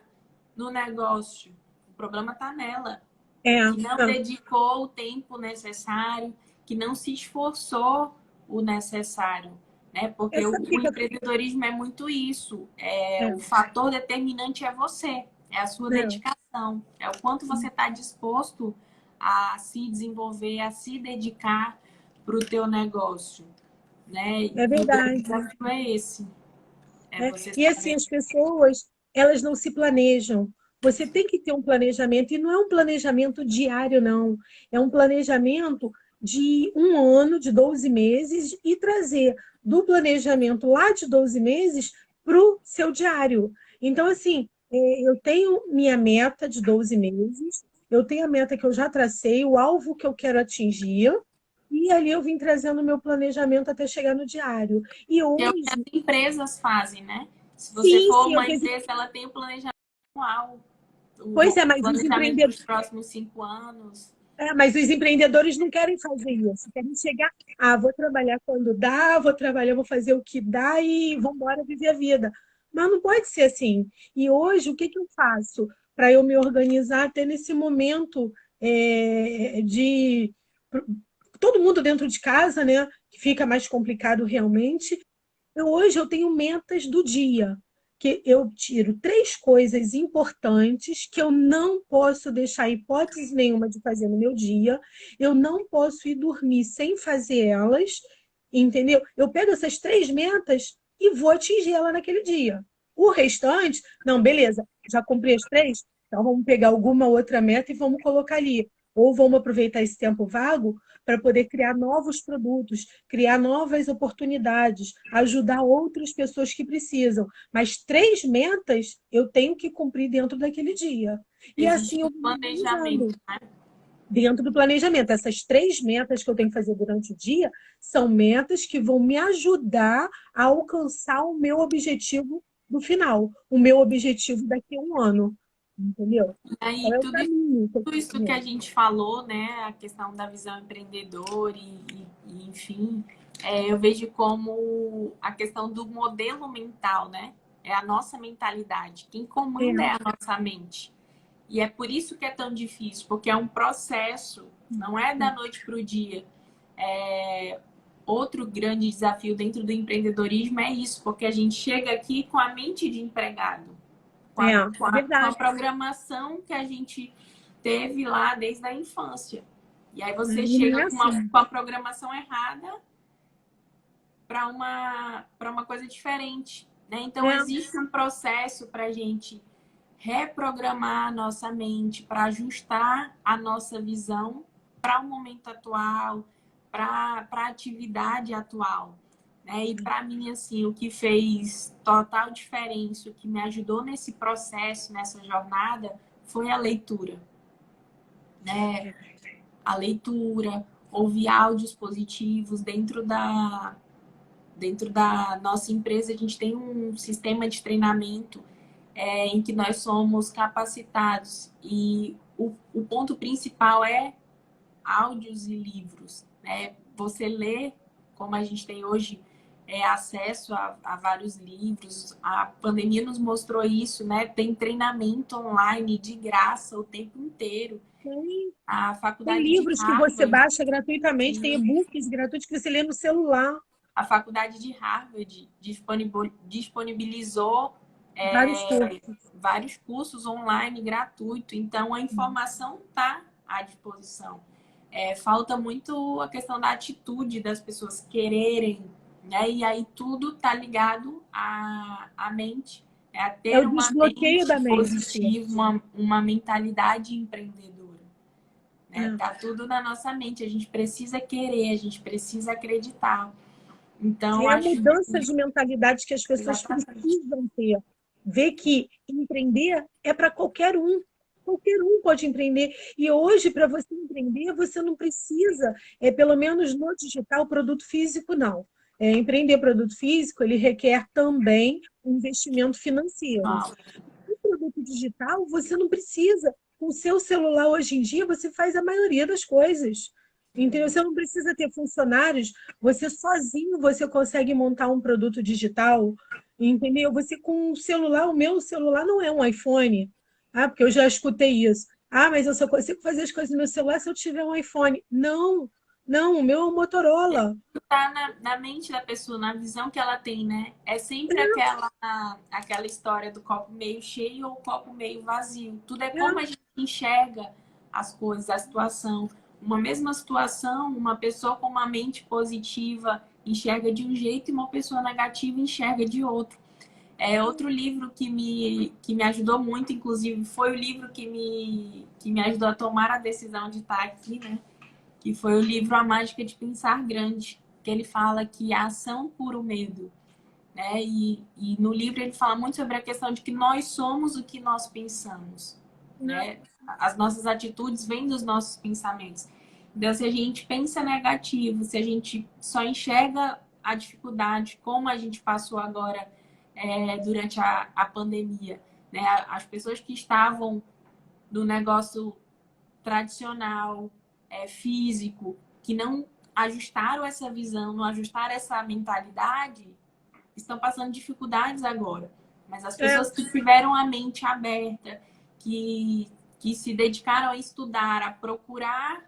no negócio, o problema está nela, que não não, dedicou o tempo necessário, que não se esforçou o necessário, né? Porque sabe o que o que empreendedorismo é muito isso. é, O fator determinante é você, é a sua é, dedicação, é o quanto você está disposto a se desenvolver, a se dedicar para o teu negócio, né? é E o grande verdade. desafio é esse, é Né? você E assim, saber. as pessoas, elas não se planejam. Você tem que ter um planejamento, e não é um planejamento diário, não. É um planejamento de um ano, de 12 meses, e trazer do planejamento lá de 12 meses para o seu diário. Então, assim, eu tenho minha meta de 12 meses, eu tenho a meta que eu já tracei, o alvo que eu quero atingir, e ali eu vim trazendo o meu planejamento até chegar no diário. E Que é o que as hoje, empresas fazem, né? Se você sim, for sim, é o uma que empresa, ela tem o planejamento anual, pois o é, mas planejamento para os próximos 5 anos. os empreendedores não querem fazer isso, querem chegar, vou trabalhar quando dá, vou trabalhar, vou fazer o que dá e vamos embora viver a vida. Mas não pode ser assim. E hoje, o que que eu faço para eu me organizar até nesse momento de todo mundo dentro de casa, né? que fica mais complicado realmente. Hoje eu tenho metas do dia, que eu tiro 3 coisas importantes que eu não posso deixar hipótese nenhuma de fazer no meu dia. Eu não posso ir dormir sem fazer elas, entendeu? Eu pego essas 3 metas e vou atingir ela naquele dia. O restante, não, beleza, já cumpri as 3, então vamos pegar alguma outra meta e vamos colocar ali. Ou vamos aproveitar esse tempo vago para poder criar novos produtos, criar novas oportunidades, ajudar outras pessoas que precisam. Mas 3 metas eu tenho que cumprir dentro daquele dia. E Existe assim eu um vou me planejamento, organizando né? dentro do planejamento. Essas 3 metas que eu tenho que fazer durante o dia são metas que vão me ajudar a alcançar o meu objetivo do final, o meu objetivo daqui a um ano. Entendeu? E aí, Qual é o caminho que eu tudo tenho isso que a seguindo? gente falou, né? A questão da visão empreendedora enfim, eu vejo como a questão do modelo mental, né? É a nossa mentalidade. Quem É, comanda é a nossa mente. E é por isso que é tão difícil, porque é um processo, não é da noite para o dia. Outro grande desafio dentro do empreendedorismo é isso, porque a gente chega aqui com a mente de empregado, é com a verdade. programação que a gente teve lá desde a infância. E aí você Não chega é assim. com a programação errada para uma coisa diferente. Né? Então, É, existe um processo para a gente reprogramar a nossa mente, para ajustar a nossa visão para o momento atual, para a atividade atual. Né? E para mim, assim, o que fez total diferença, o que me ajudou nesse processo, nessa jornada, foi a leitura. Né? A leitura, ouvir áudios positivos dentro da nossa empresa. A gente tem um sistema de treinamento em que nós somos capacitados e o ponto principal é áudios e livros. Né? Você lê, como a gente tem hoje acesso a vários livros, a pandemia nos mostrou isso, né? Tem treinamento online de graça o tempo inteiro. tem, A tem faculdade de livros que você Harvard, baixa gratuitamente, tem e-books gratuitos que você lê no celular, a faculdade de Harvard disponibilizou vários cursos. vários cursos online gratuito, então a informação está à disposição. Falta muito a questão da atitude das pessoas quererem, né? E aí tudo está ligado à mente, a É ter o uma desbloqueio mente da mente. positiva, uma mentalidade empreendedora. Né? É. Tá tudo na nossa mente, a gente precisa querer, a gente precisa acreditar. Então, É a acho mudança de mentalidade que as pessoas exatamente. precisam ter. Ver que empreender é para qualquer um. Qualquer um pode empreender. E hoje, para você empreender, você não precisa, pelo menos no digital, produto físico, não. Empreender produto físico, ele requer também um investimento financeiro. Ah, O produto digital, você não precisa. Com o seu celular, hoje em dia, você faz a maioria das coisas. Entendeu? Você não precisa ter funcionários, você sozinho você consegue montar um produto digital, entendeu? Você com um celular, o meu celular não é um iPhone, porque eu já escutei isso. Mas eu só consigo fazer as coisas no meu celular se eu tiver um iPhone. Não, não, o meu é um Motorola. tá na mente da pessoa, na visão que ela tem, né? É sempre aquela história do copo meio cheio ou copo meio vazio. Tudo é como a gente enxerga as coisas, a situação. Uma mesma situação, uma pessoa com uma mente positiva enxerga de um jeito e uma pessoa negativa enxerga de outro. Outro livro que me ajudou muito, inclusive, foi o livro que me ajudou a tomar a decisão de estar aqui, né? Que foi o livro A Mágica de Pensar Grande, que ele fala que a ação cura o medo. Né? E no livro ele fala muito sobre a questão de que nós somos o que nós pensamos. Né? As nossas atitudes vêm dos nossos pensamentos. Então, se a gente pensa negativo, se a gente só enxerga a dificuldade, como a gente passou agora durante a pandemia, né? As pessoas que estavam no negócio tradicional, físico, que não ajustaram essa visão, não ajustaram essa mentalidade, estão passando dificuldades agora. Mas as É, pessoas que tiveram a mente aberta, que se dedicaram a estudar, a procurar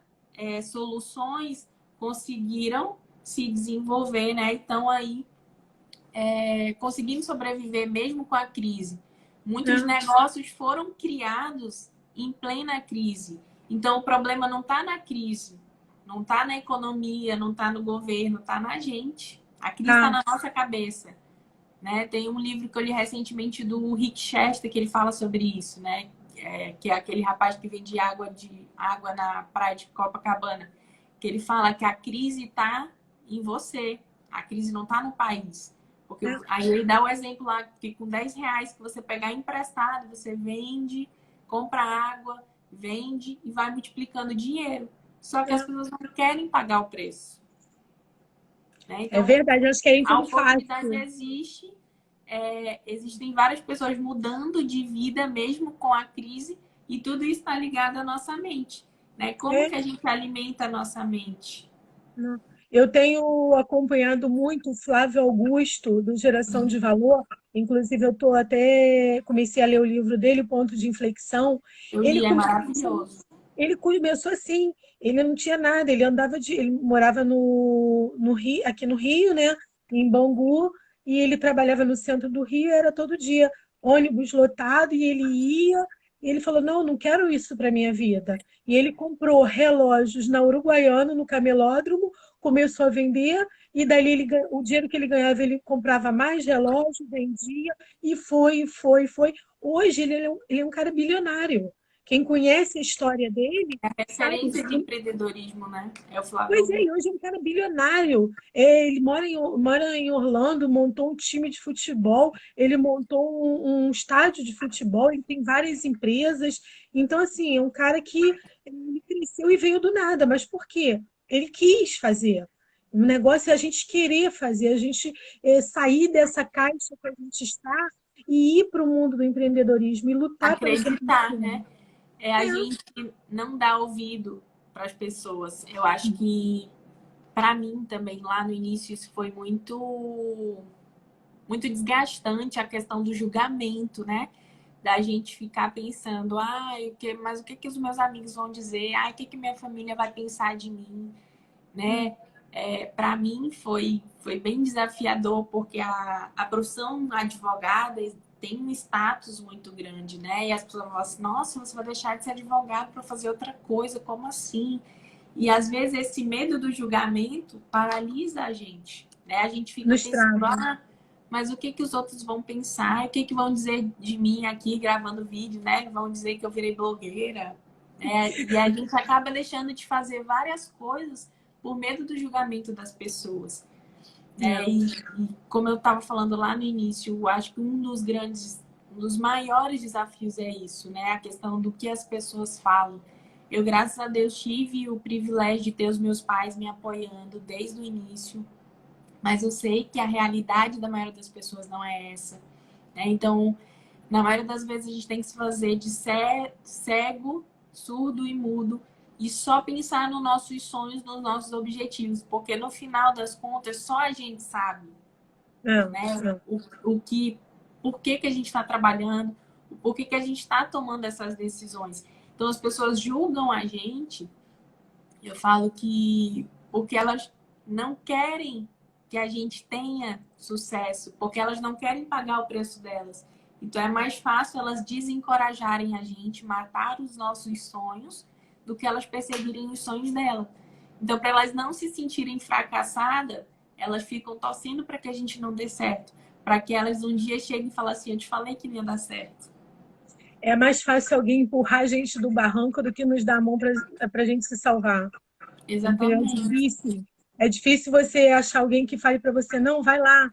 soluções, conseguiram se desenvolver, né? Então aí conseguindo sobreviver mesmo com a crise. Muitos negócios foram criados em plena crise. Então o problema não está na crise, não está na economia, não está no governo, está na gente. A crise está na nossa cabeça. Né? Tem um livro que eu li recentemente do Rick Chester que ele fala sobre isso, né? Que é aquele rapaz que vende água na praia de Copacabana, que ele fala que a crise está em você, a crise não está no país. Porque aí ele dá o exemplo lá que com 10 reais que você pegar emprestado, você vende, compra água, vende e vai multiplicando dinheiro. Só que as pessoas não querem pagar o preço. Né? Então, é verdade, elas querem a tudo fácil. oportunidade existe. Existem várias pessoas mudando de vida mesmo com a crise e tudo isso está ligado à nossa mente. Né? Como que a gente alimenta a nossa mente? Eu tenho acompanhado muito o Flávio Augusto, do Geração de Valor. Inclusive, comecei a ler o livro dele, O Ponto de Inflexão. Eu li, é maravilhoso. Ele começou assim, ele não tinha nada, ele morava no Rio, aqui no Rio, né, em Bangu, e ele trabalhava no centro do Rio, era todo dia ônibus lotado, e ele ia, e ele falou, não, não quero isso para minha vida. E ele comprou relógios na Uruguaiana, no camelódromo, começou a vender, e dali o dinheiro que ele ganhava, ele comprava mais relógios, vendia, e foi. Hoje ele é um cara bilionário. Quem conhece a história dele, É a sabe? referência de empreendedorismo, né? É o Flávio Pois é, Augusto. e hoje é um cara bilionário. Ele mora em Orlando, montou um time de futebol, ele montou um estádio de futebol, ele tem várias empresas. Então, assim, é um cara que ele cresceu e veio do nada. Mas por quê? Ele quis fazer. O negócio é a gente querer fazer, a gente sair dessa caixa que a gente está e ir para o mundo do empreendedorismo e lutar pelo seu Acreditar, sonho. né? É a gente não dar ouvido para as pessoas. Eu acho que, para mim também, lá no início, isso foi muito desgastante, a questão do julgamento, né? Da gente ficar pensando, mas o que que os meus amigos vão dizer? O que que minha família vai pensar de mim, né? Para mim foi bem desafiador, porque a profissão advogada tem um status muito grande, né? E as pessoas falam assim, nossa, você vai deixar de ser advogado para fazer outra coisa, como assim? E às vezes esse medo do julgamento paralisa a gente, né? A gente fica Nos pensando, trava. mas o que que os outros vão pensar? O que que vão dizer de mim aqui gravando vídeo, né? Vão dizer que eu virei blogueira, né? E a gente acaba deixando de fazer várias coisas por medo do julgamento das pessoas. E como eu estava falando lá no início, eu acho que um dos maiores desafios é isso, né? A questão do que as pessoas falam. Eu, graças a Deus, tive o privilégio de ter os meus pais me apoiando desde o início, mas eu sei que a realidade da maioria das pessoas não é essa, né? Então, na maioria das vezes, a gente tem que se fazer de cego, surdo e mudo e só pensar nos nossos sonhos, nos nossos objetivos, porque no final das contas, só a gente sabe, né? Por que que a gente está trabalhando, por que que a gente está tomando essas decisões. Então, as pessoas julgam a gente, eu falo que porque elas não querem que a gente tenha sucesso, porque elas não querem pagar o preço delas. Então é mais fácil elas desencorajarem a gente, matar os nossos sonhos, do que elas perseguirem os sonhos dela. Então, para elas não se sentirem fracassadas, elas ficam torcendo para que a gente não dê certo. Para que elas um dia cheguem e falem assim, eu te falei que não ia dar certo. É mais fácil alguém empurrar a gente do barranco do que nos dar a mão para a gente se salvar. Entendeu? Exatamente. É difícil você achar alguém que fale para você, não, vai lá,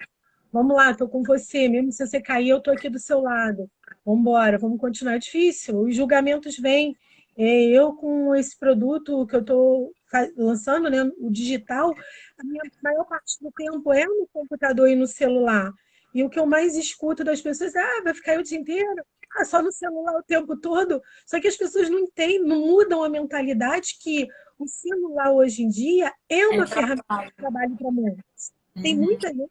vamos lá, estou com você, mesmo se você cair, eu estou aqui do seu lado. Vamos embora, vamos continuar. É difícil, os julgamentos vêm. Eu, com esse produto que eu estou lançando, né, o digital, a minha maior parte do tempo é no computador e no celular. E o que eu mais escuto das pessoas é, vai ficar aí o dia inteiro? Só no celular o tempo todo? Só que as pessoas não entendem, não mudam a mentalidade que o celular hoje em dia é É uma ferramenta trabalho. de trabalho para muitos. Tem Uhum. muita gente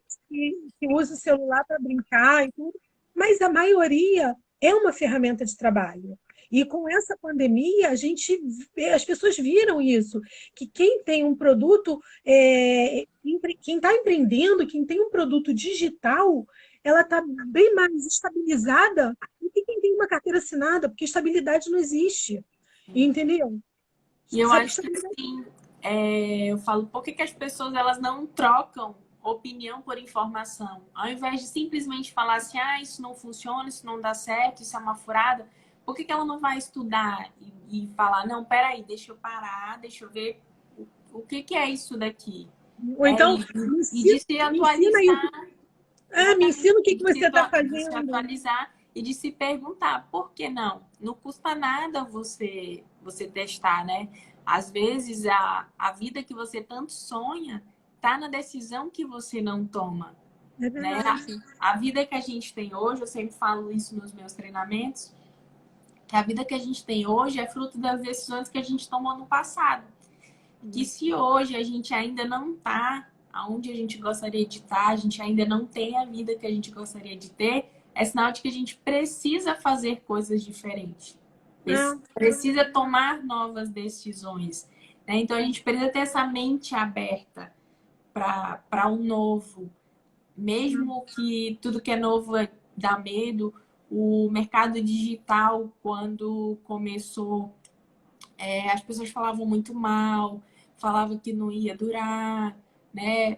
que usa o celular para brincar e tudo, mas a maioria é uma ferramenta de trabalho. E com essa pandemia, as pessoas viram isso, que quem tem um produto, quem está empreendendo, quem tem um produto digital, ela está bem mais estabilizada do que quem tem uma carteira assinada, porque estabilidade não existe. Entendeu? E eu Sabe, acho que sim, eu falo, por que as pessoas elas não trocam opinião por informação? Ao invés de simplesmente falar assim, isso não funciona, isso não dá certo, isso é uma furada, por que ela não vai estudar e falar, não, peraí, deixa eu parar, deixa eu ver o que é isso daqui? Ou então, E de se me ensina isso. atualizar, Me exatamente, ensina o que você está de se fazendo. atualizar e de se perguntar, por que não? Não custa nada você testar, né? Às vezes, a vida que você tanto sonha está na decisão que você não toma. É Né? verdade. A vida que a gente tem hoje, eu sempre falo isso nos meus treinamentos, que a vida que a gente tem hoje é fruto das decisões que a gente tomou no passado. Que se hoje a gente ainda não está aonde a gente gostaria de estar, a gente ainda não tem a vida que a gente gostaria de ter, é sinal de que a gente precisa fazer coisas diferentes. Precisa tomar novas decisões. Né? Então a gente precisa ter essa mente aberta para um novo. Mesmo que tudo que é novo dá medo, o mercado digital, quando começou, as pessoas falavam muito mal, falavam que não ia durar, né?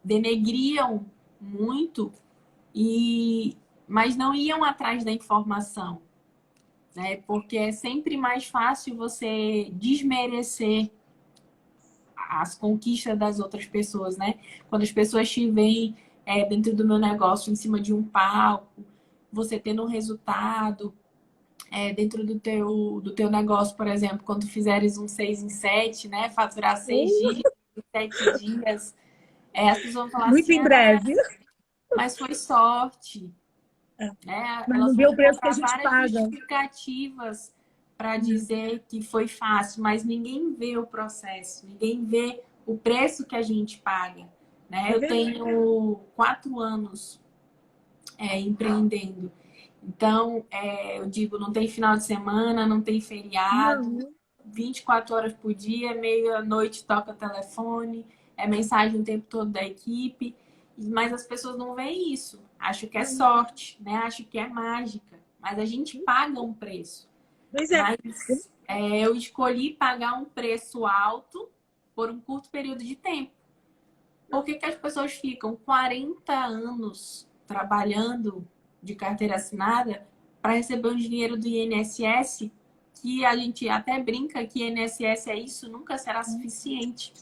Denegriam muito, mas não iam atrás da informação, né? Porque é sempre mais fácil você desmerecer as conquistas das outras pessoas, né? Quando as pessoas te veem dentro do meu negócio, em cima de um palco, você tendo um resultado, dentro do teu negócio, por exemplo, quando tu fizeres um 6 em 7, né? Faturar 6 dias, 7 dias, as pessoas vão falar Muito assim, em breve. mas foi sorte. Né? Mas não Elas vê vão o preço que a encontrar gente várias paga. justificativas para dizer que foi fácil, mas ninguém vê o processo, ninguém vê o preço que a gente paga. Né? Eu tenho 4 anos empreendendo. Então, eu digo, não tem final de semana, não tem feriado, 24 horas por dia, meia-noite toca telefone, é mensagem o tempo todo da equipe, mas as pessoas não veem isso. Acho que é sorte, né? Acho que é mágica, mas a gente paga um preço. Pois é. Mas eu escolhi pagar um preço alto por um curto período de tempo. Por que as pessoas ficam 40 anos trabalhando de carteira assinada para receber um dinheiro do INSS, que a gente até brinca que INSS é isso, nunca será suficiente.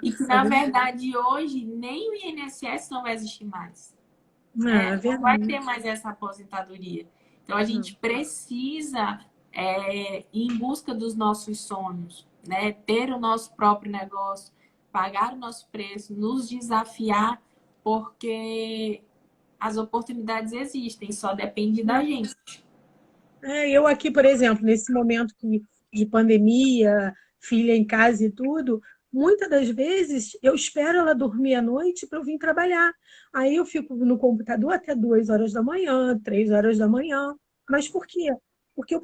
E que, na verdade, hoje nem o INSS não vai existir mais. Não vai ter mais essa aposentadoria. Então, a gente precisa ir em busca dos nossos sonhos, né? Ter o nosso próprio negócio, pagar o nosso preço, nos desafiar, porque as oportunidades existem, só depende da gente. Eu aqui, por exemplo, nesse momento de pandemia, filha em casa e tudo, muitas das vezes eu espero ela dormir à noite para eu vir trabalhar. Aí eu fico no computador até 2 horas da manhã, 3 horas da manhã. Mas por quê? Porque eu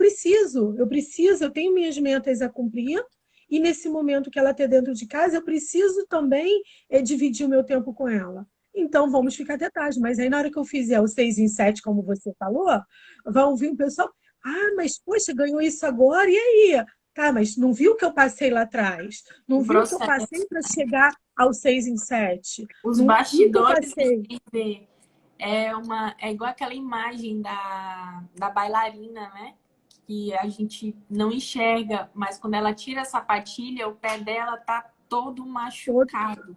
tenho minhas metas a cumprir, e nesse momento que ela está dentro de casa, eu preciso também dividir o meu tempo com ela. Então vamos ficar até tarde. Mas aí na hora que eu fizer o 6 em 7, como você falou, vão vir o pessoal. Mas poxa, ganhou isso agora, e aí? Tá, mas não viu o que eu passei lá atrás? Não O viu o que eu processo, passei para chegar ao 6 em 7? os Não viu o que eu bastidores, passei? ninguém vê. É igual aquela imagem da bailarina, né? Que a gente não enxerga, mas quando ela tira a sapatilha, o pé dela tá todo machucado.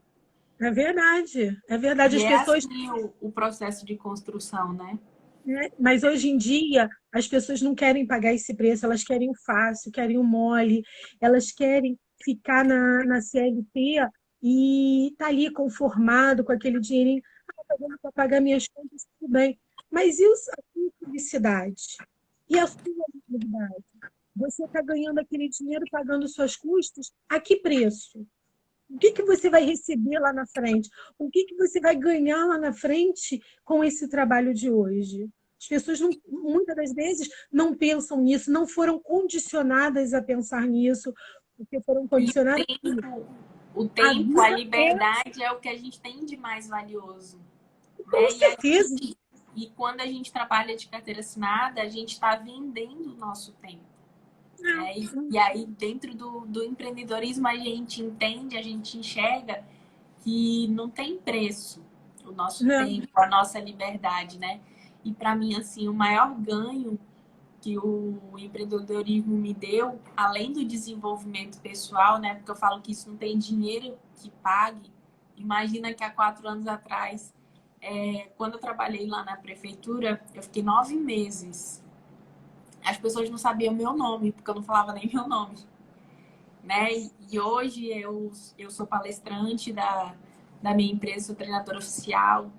É verdade, é verdade. E As é pessoas, assim o processo de construção, né? né? Mas hoje em dia as pessoas não querem pagar esse preço, elas querem o fácil, querem o mole, elas querem ficar na CLT e tá ali conformado com aquele dinheirinho. Tá dando para pagar minhas contas, tudo bem. Mas e a sua felicidade? E a sua liberdade? Você está ganhando aquele dinheiro, pagando suas custas, a que preço? O que você vai receber lá na frente? O que você vai ganhar lá na frente com esse trabalho de hoje? As pessoas, muitas das vezes, não pensam nisso, não foram condicionadas a pensar nisso, porque foram E condicionadas. o A tempo, a vida liberdade é o que a gente tem de mais valioso, com né? certeza. E quando a gente trabalha de carteira assinada, a gente está vendendo o nosso tempo. Né? E aí, dentro do empreendedorismo, a gente entende, a gente enxerga que não tem preço o nosso Não, tempo, a nossa liberdade, né? E para mim, assim, o maior ganho que o empreendedorismo me deu, além do desenvolvimento pessoal, né? Porque eu falo que isso não tem dinheiro que pague. Imagina que há 4 anos atrás, quando eu trabalhei lá na prefeitura, eu fiquei 9 meses. As pessoas não sabiam meu nome, porque eu não falava nem meu nome, né? E hoje eu sou palestrante da minha empresa, sou treinadora oficial.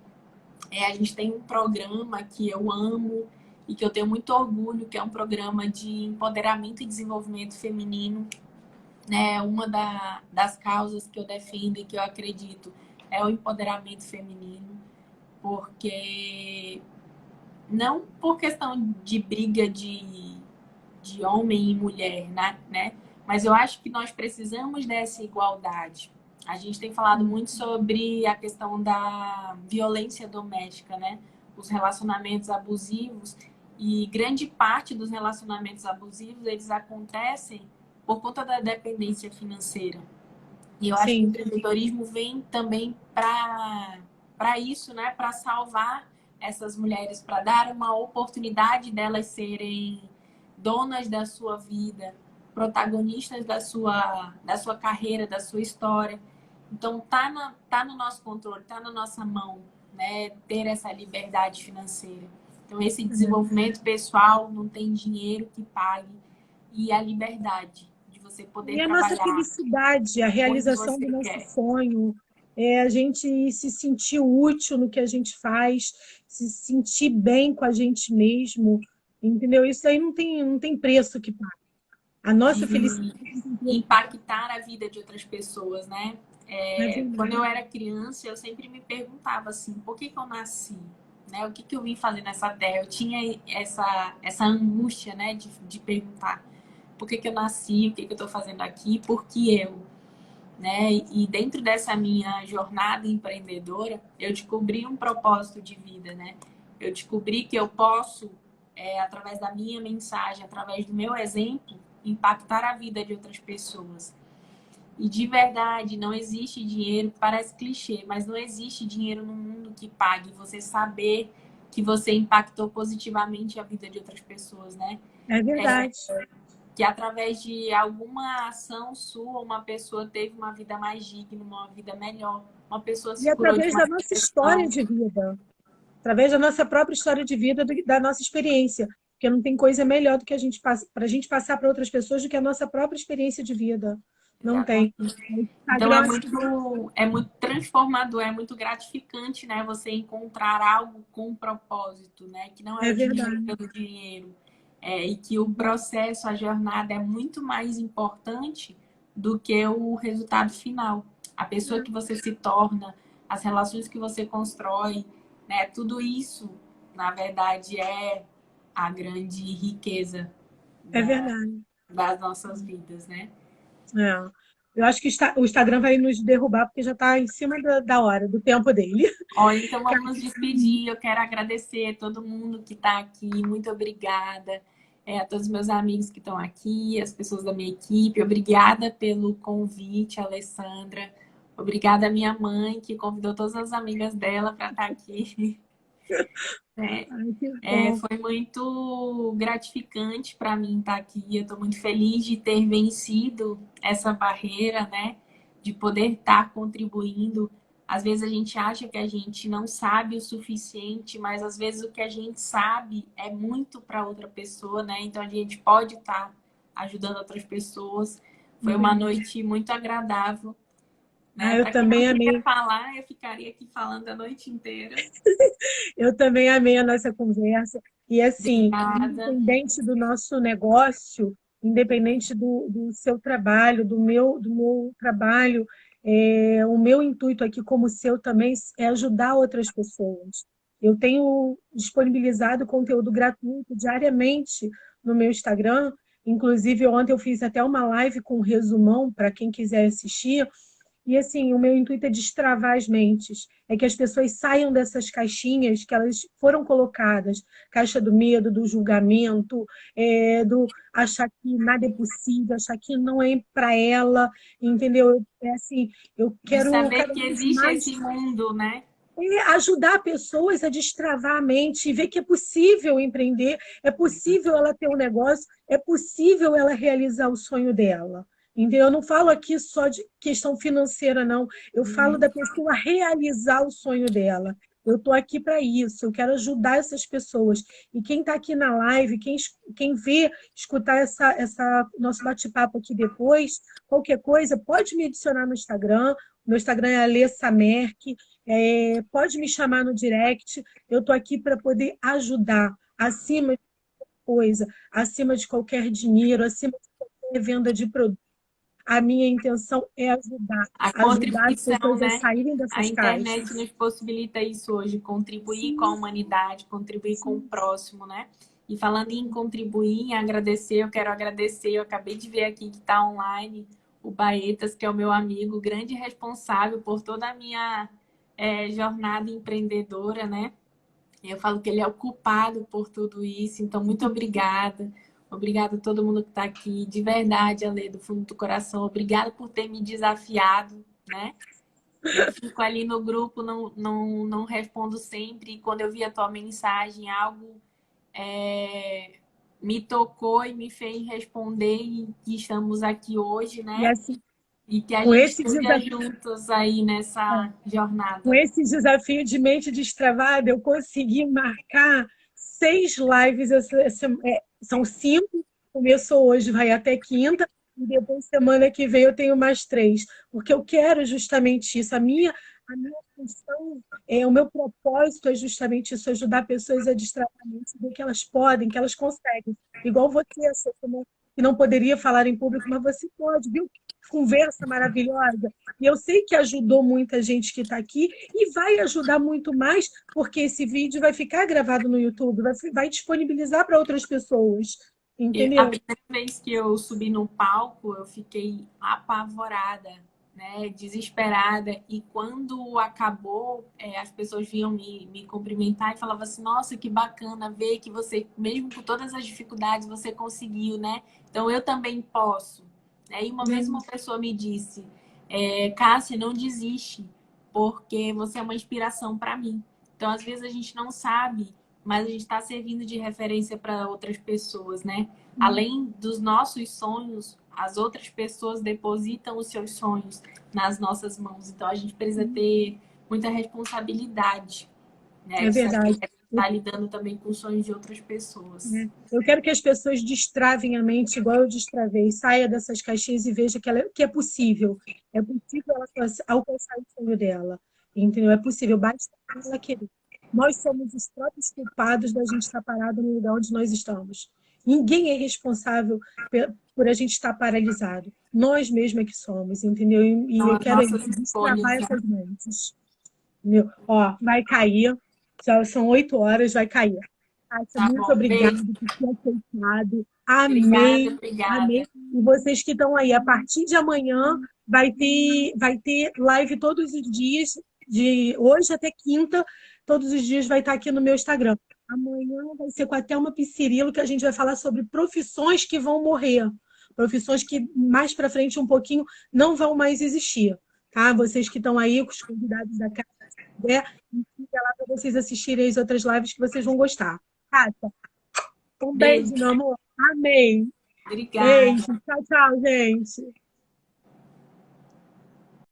A gente tem um programa que eu amo e que eu tenho muito orgulho, que é um programa de empoderamento e desenvolvimento feminino. Né? Uma das causas que eu defendo e que eu acredito é o empoderamento feminino, porque não por questão de briga de homem e mulher, né? Mas eu acho que nós precisamos dessa igualdade. A gente tem falado muito sobre a questão da violência doméstica, né? Os relacionamentos abusivos. E grande parte dos relacionamentos abusivos, eles acontecem por conta da dependência financeira. E eu acho que o sim, empreendedorismo vem também para isso, né? Para salvar essas mulheres, para dar uma oportunidade delas serem donas da sua vida, protagonistas da sua carreira, da sua história. Então, tá no nosso controle, tá na nossa mão, né? Ter essa liberdade financeira. Então, esse desenvolvimento pessoal não tem dinheiro que pague e a liberdade de você poder e a nossa trabalhar felicidade, a onde realização do você nosso quer. sonho, a gente se sentir útil no que a gente faz, se sentir bem com a gente mesmo, entendeu? Isso aí não tem preço que pague. A nossa felicidade De não tem preço que pague. impactar a vida de outras pessoas, né? É Quando eu verdade. era criança, eu sempre me perguntava assim, por que eu nasci? Né? O que eu vim fazer nessa terra? Eu tinha essa angústia, né, de perguntar por que eu nasci, o que eu estou fazendo aqui, por que eu? Né? E dentro dessa minha jornada empreendedora, eu descobri um propósito de vida, né? Eu descobri que eu posso, através da minha mensagem, através do meu exemplo, impactar a vida de outras pessoas. E de verdade, não existe dinheiro, parece clichê, mas não existe dinheiro no mundo que pague você saber que você impactou positivamente a vida de outras pessoas, né? É verdade. Que através de alguma ação sua, uma pessoa teve uma vida mais digna, uma vida melhor. Uma pessoa E se curou de através uma da nossa história depressão. de vida, através da nossa própria história de vida, da nossa experiência, porque não tem coisa melhor do que para a gente passar para outras pessoas do que a nossa própria experiência de vida. Não tem. Exatamente. O Então Instagram, acho que é muito transformador, é muito gratificante, né? Você encontrar algo com propósito, né? Que não é é o dinheiro verdade. pelo dinheiro. E que o processo, a jornada é muito mais importante do que o resultado final. A pessoa que você se torna, as relações que você constrói, né? Tudo isso, na verdade, é a grande riqueza É verdade. das nossas vidas, né? É. Eu acho que o Instagram vai nos derrubar porque já está em cima da hora, do tempo dele. Olha, então vamos nos despedir. Eu quero agradecer a todo mundo que está aqui. Muito obrigada. A todos os meus amigos que estão aqui, as pessoas da minha equipe. Obrigada pelo convite, Alessandra. Obrigada à minha mãe, que convidou todas as amigas dela para estar aqui. Ai, que bom. Foi muito gratificante para mim estar aqui. Eu estou muito feliz de ter vencido essa barreira, né? De poder estar contribuindo. Às vezes a gente acha que a gente não sabe o suficiente, mas às vezes o que a gente sabe é muito para outra pessoa, né? Então a gente pode estar ajudando outras pessoas. Foi uma noite muito agradável, Ah, né? eu Para quem não também queria amei. falar, eu ficaria aqui falando a noite inteira. Eu também amei a nossa conversa. E assim, Obrigada. independente do nosso negócio, independente do seu trabalho, do meu trabalho, o meu intuito aqui como seu também é ajudar outras pessoas. Eu tenho disponibilizado conteúdo gratuito diariamente no meu Instagram. Inclusive, ontem eu fiz até uma live com um resumão para quem quiser assistir. E assim, o meu intuito é destravar as mentes, é que as pessoas saiam dessas caixinhas que elas foram colocadas, caixa do medo, do julgamento, do achar que nada é possível, achar que não é para ela, entendeu? É assim, eu De quero saber cada que vez existe mais esse mundo, né? ajudar pessoas a destravar a mente e ver que é possível empreender, é possível ela ter um negócio, é possível ela realizar o sonho dela. Entendeu? Eu não falo aqui só de questão financeira, não. Eu falo da pessoa realizar o sonho dela. Eu estou aqui para isso, eu quero ajudar essas pessoas. E quem está aqui na live, quem vê, escutar essa nosso bate-papo aqui depois, qualquer coisa, pode me adicionar no Instagram. Meu Instagram é Alessa Merck. Pode me chamar no direct, eu estou aqui para poder ajudar, acima de coisa, acima de qualquer dinheiro, acima de qualquer venda de produto. A minha intenção é ajudar, A ajudar as contribuição, pessoas a né? saírem A dessas internet caixas. nos possibilita isso hoje, contribuir com a Sim, humanidade, contribuir com o sim. próximo, né? E falando em contribuir, em agradecer, eu quero agradecer, eu acabei de ver aqui que está online o Baetas, que é o meu amigo, grande responsável por toda a minha jornada empreendedora, né? Eu falo que ele é o culpado por tudo isso, então muito obrigada. Obrigada a todo mundo que está aqui. De verdade, Ale, do fundo do coração, obrigada por ter me desafiado, né? Eu fico ali no grupo, não respondo sempre. E quando eu vi a tua mensagem, algo me tocou e me fez responder. E estamos aqui hoje, E né? assim, E que a com gente esse esteja desafio, juntos aí nessa com jornada. esse desafio de mente destravada, eu consegui marcar 6 lives. São 5, começou hoje, vai até quinta, e depois, semana que vem, eu tenho mais 3, porque eu quero justamente isso. A minha função, o meu propósito é justamente isso, ajudar pessoas a destravar a mente, ver que elas podem, que elas conseguem. Igual você, que não poderia falar em público, mas você pode, viu? Conversa maravilhosa. E eu sei que ajudou muita gente que está aqui e vai ajudar muito mais, porque esse vídeo vai ficar gravado no YouTube, vai disponibilizar para outras pessoas, A entendeu? primeira vez que eu subi no palco, eu fiquei apavorada, né, desesperada. E quando acabou, as pessoas vinham me cumprimentar e falavam assim: Nossa, que bacana ver que você, mesmo com todas as dificuldades, você conseguiu, né? Então eu também posso. E uma vez uma pessoa me disse: Cássia, não desiste, porque você é uma inspiração para mim. Então, às vezes a gente não sabe, mas a gente está servindo de referência para outras pessoas, né? Além dos nossos sonhos, as outras pessoas depositam os seus sonhos nas nossas mãos. Então a gente precisa ter muita responsabilidade, né? É De saber verdade. estar lidando também com os sonhos de outras pessoas. Eu quero que as pessoas destravem a mente igual eu destravei, saia dessas caixinhas e veja que é possível. É possível ela alcançar o sonho dela. Entendeu? É possível, basta ela querer. Nós somos os próprios culpados da gente estar parado no lugar onde nós estamos. Ninguém é responsável por a gente estar paralisado. Nós mesmos é que somos, entendeu? E São eu as quero nossas isso, escolhas, destravar né? essas mentes. Entendeu? Ó, vai cair. Já são 8 horas, vai cair. Kátia, Tá muito bom. obrigada Beijo. por ter aceitado. Obrigada, Amei, amei. obrigada. E vocês que estão aí, a partir de amanhã vai ter live todos os dias, de hoje até quinta, todos os dias vai estar aqui no meu Instagram. Amanhã vai ser com a Thelma Piscirilo, que a gente vai falar sobre profissões que vão morrer. Profissões que mais para frente um pouquinho não vão mais existir. Tá? Vocês que estão aí, com os convidados da casa, se puder, me siga lá para vocês assistirem as outras lives que vocês vão gostar. Tata, um beijo, Beijo. meu amor. Amei. Obrigada. Beijo. Tchau, tchau, gente.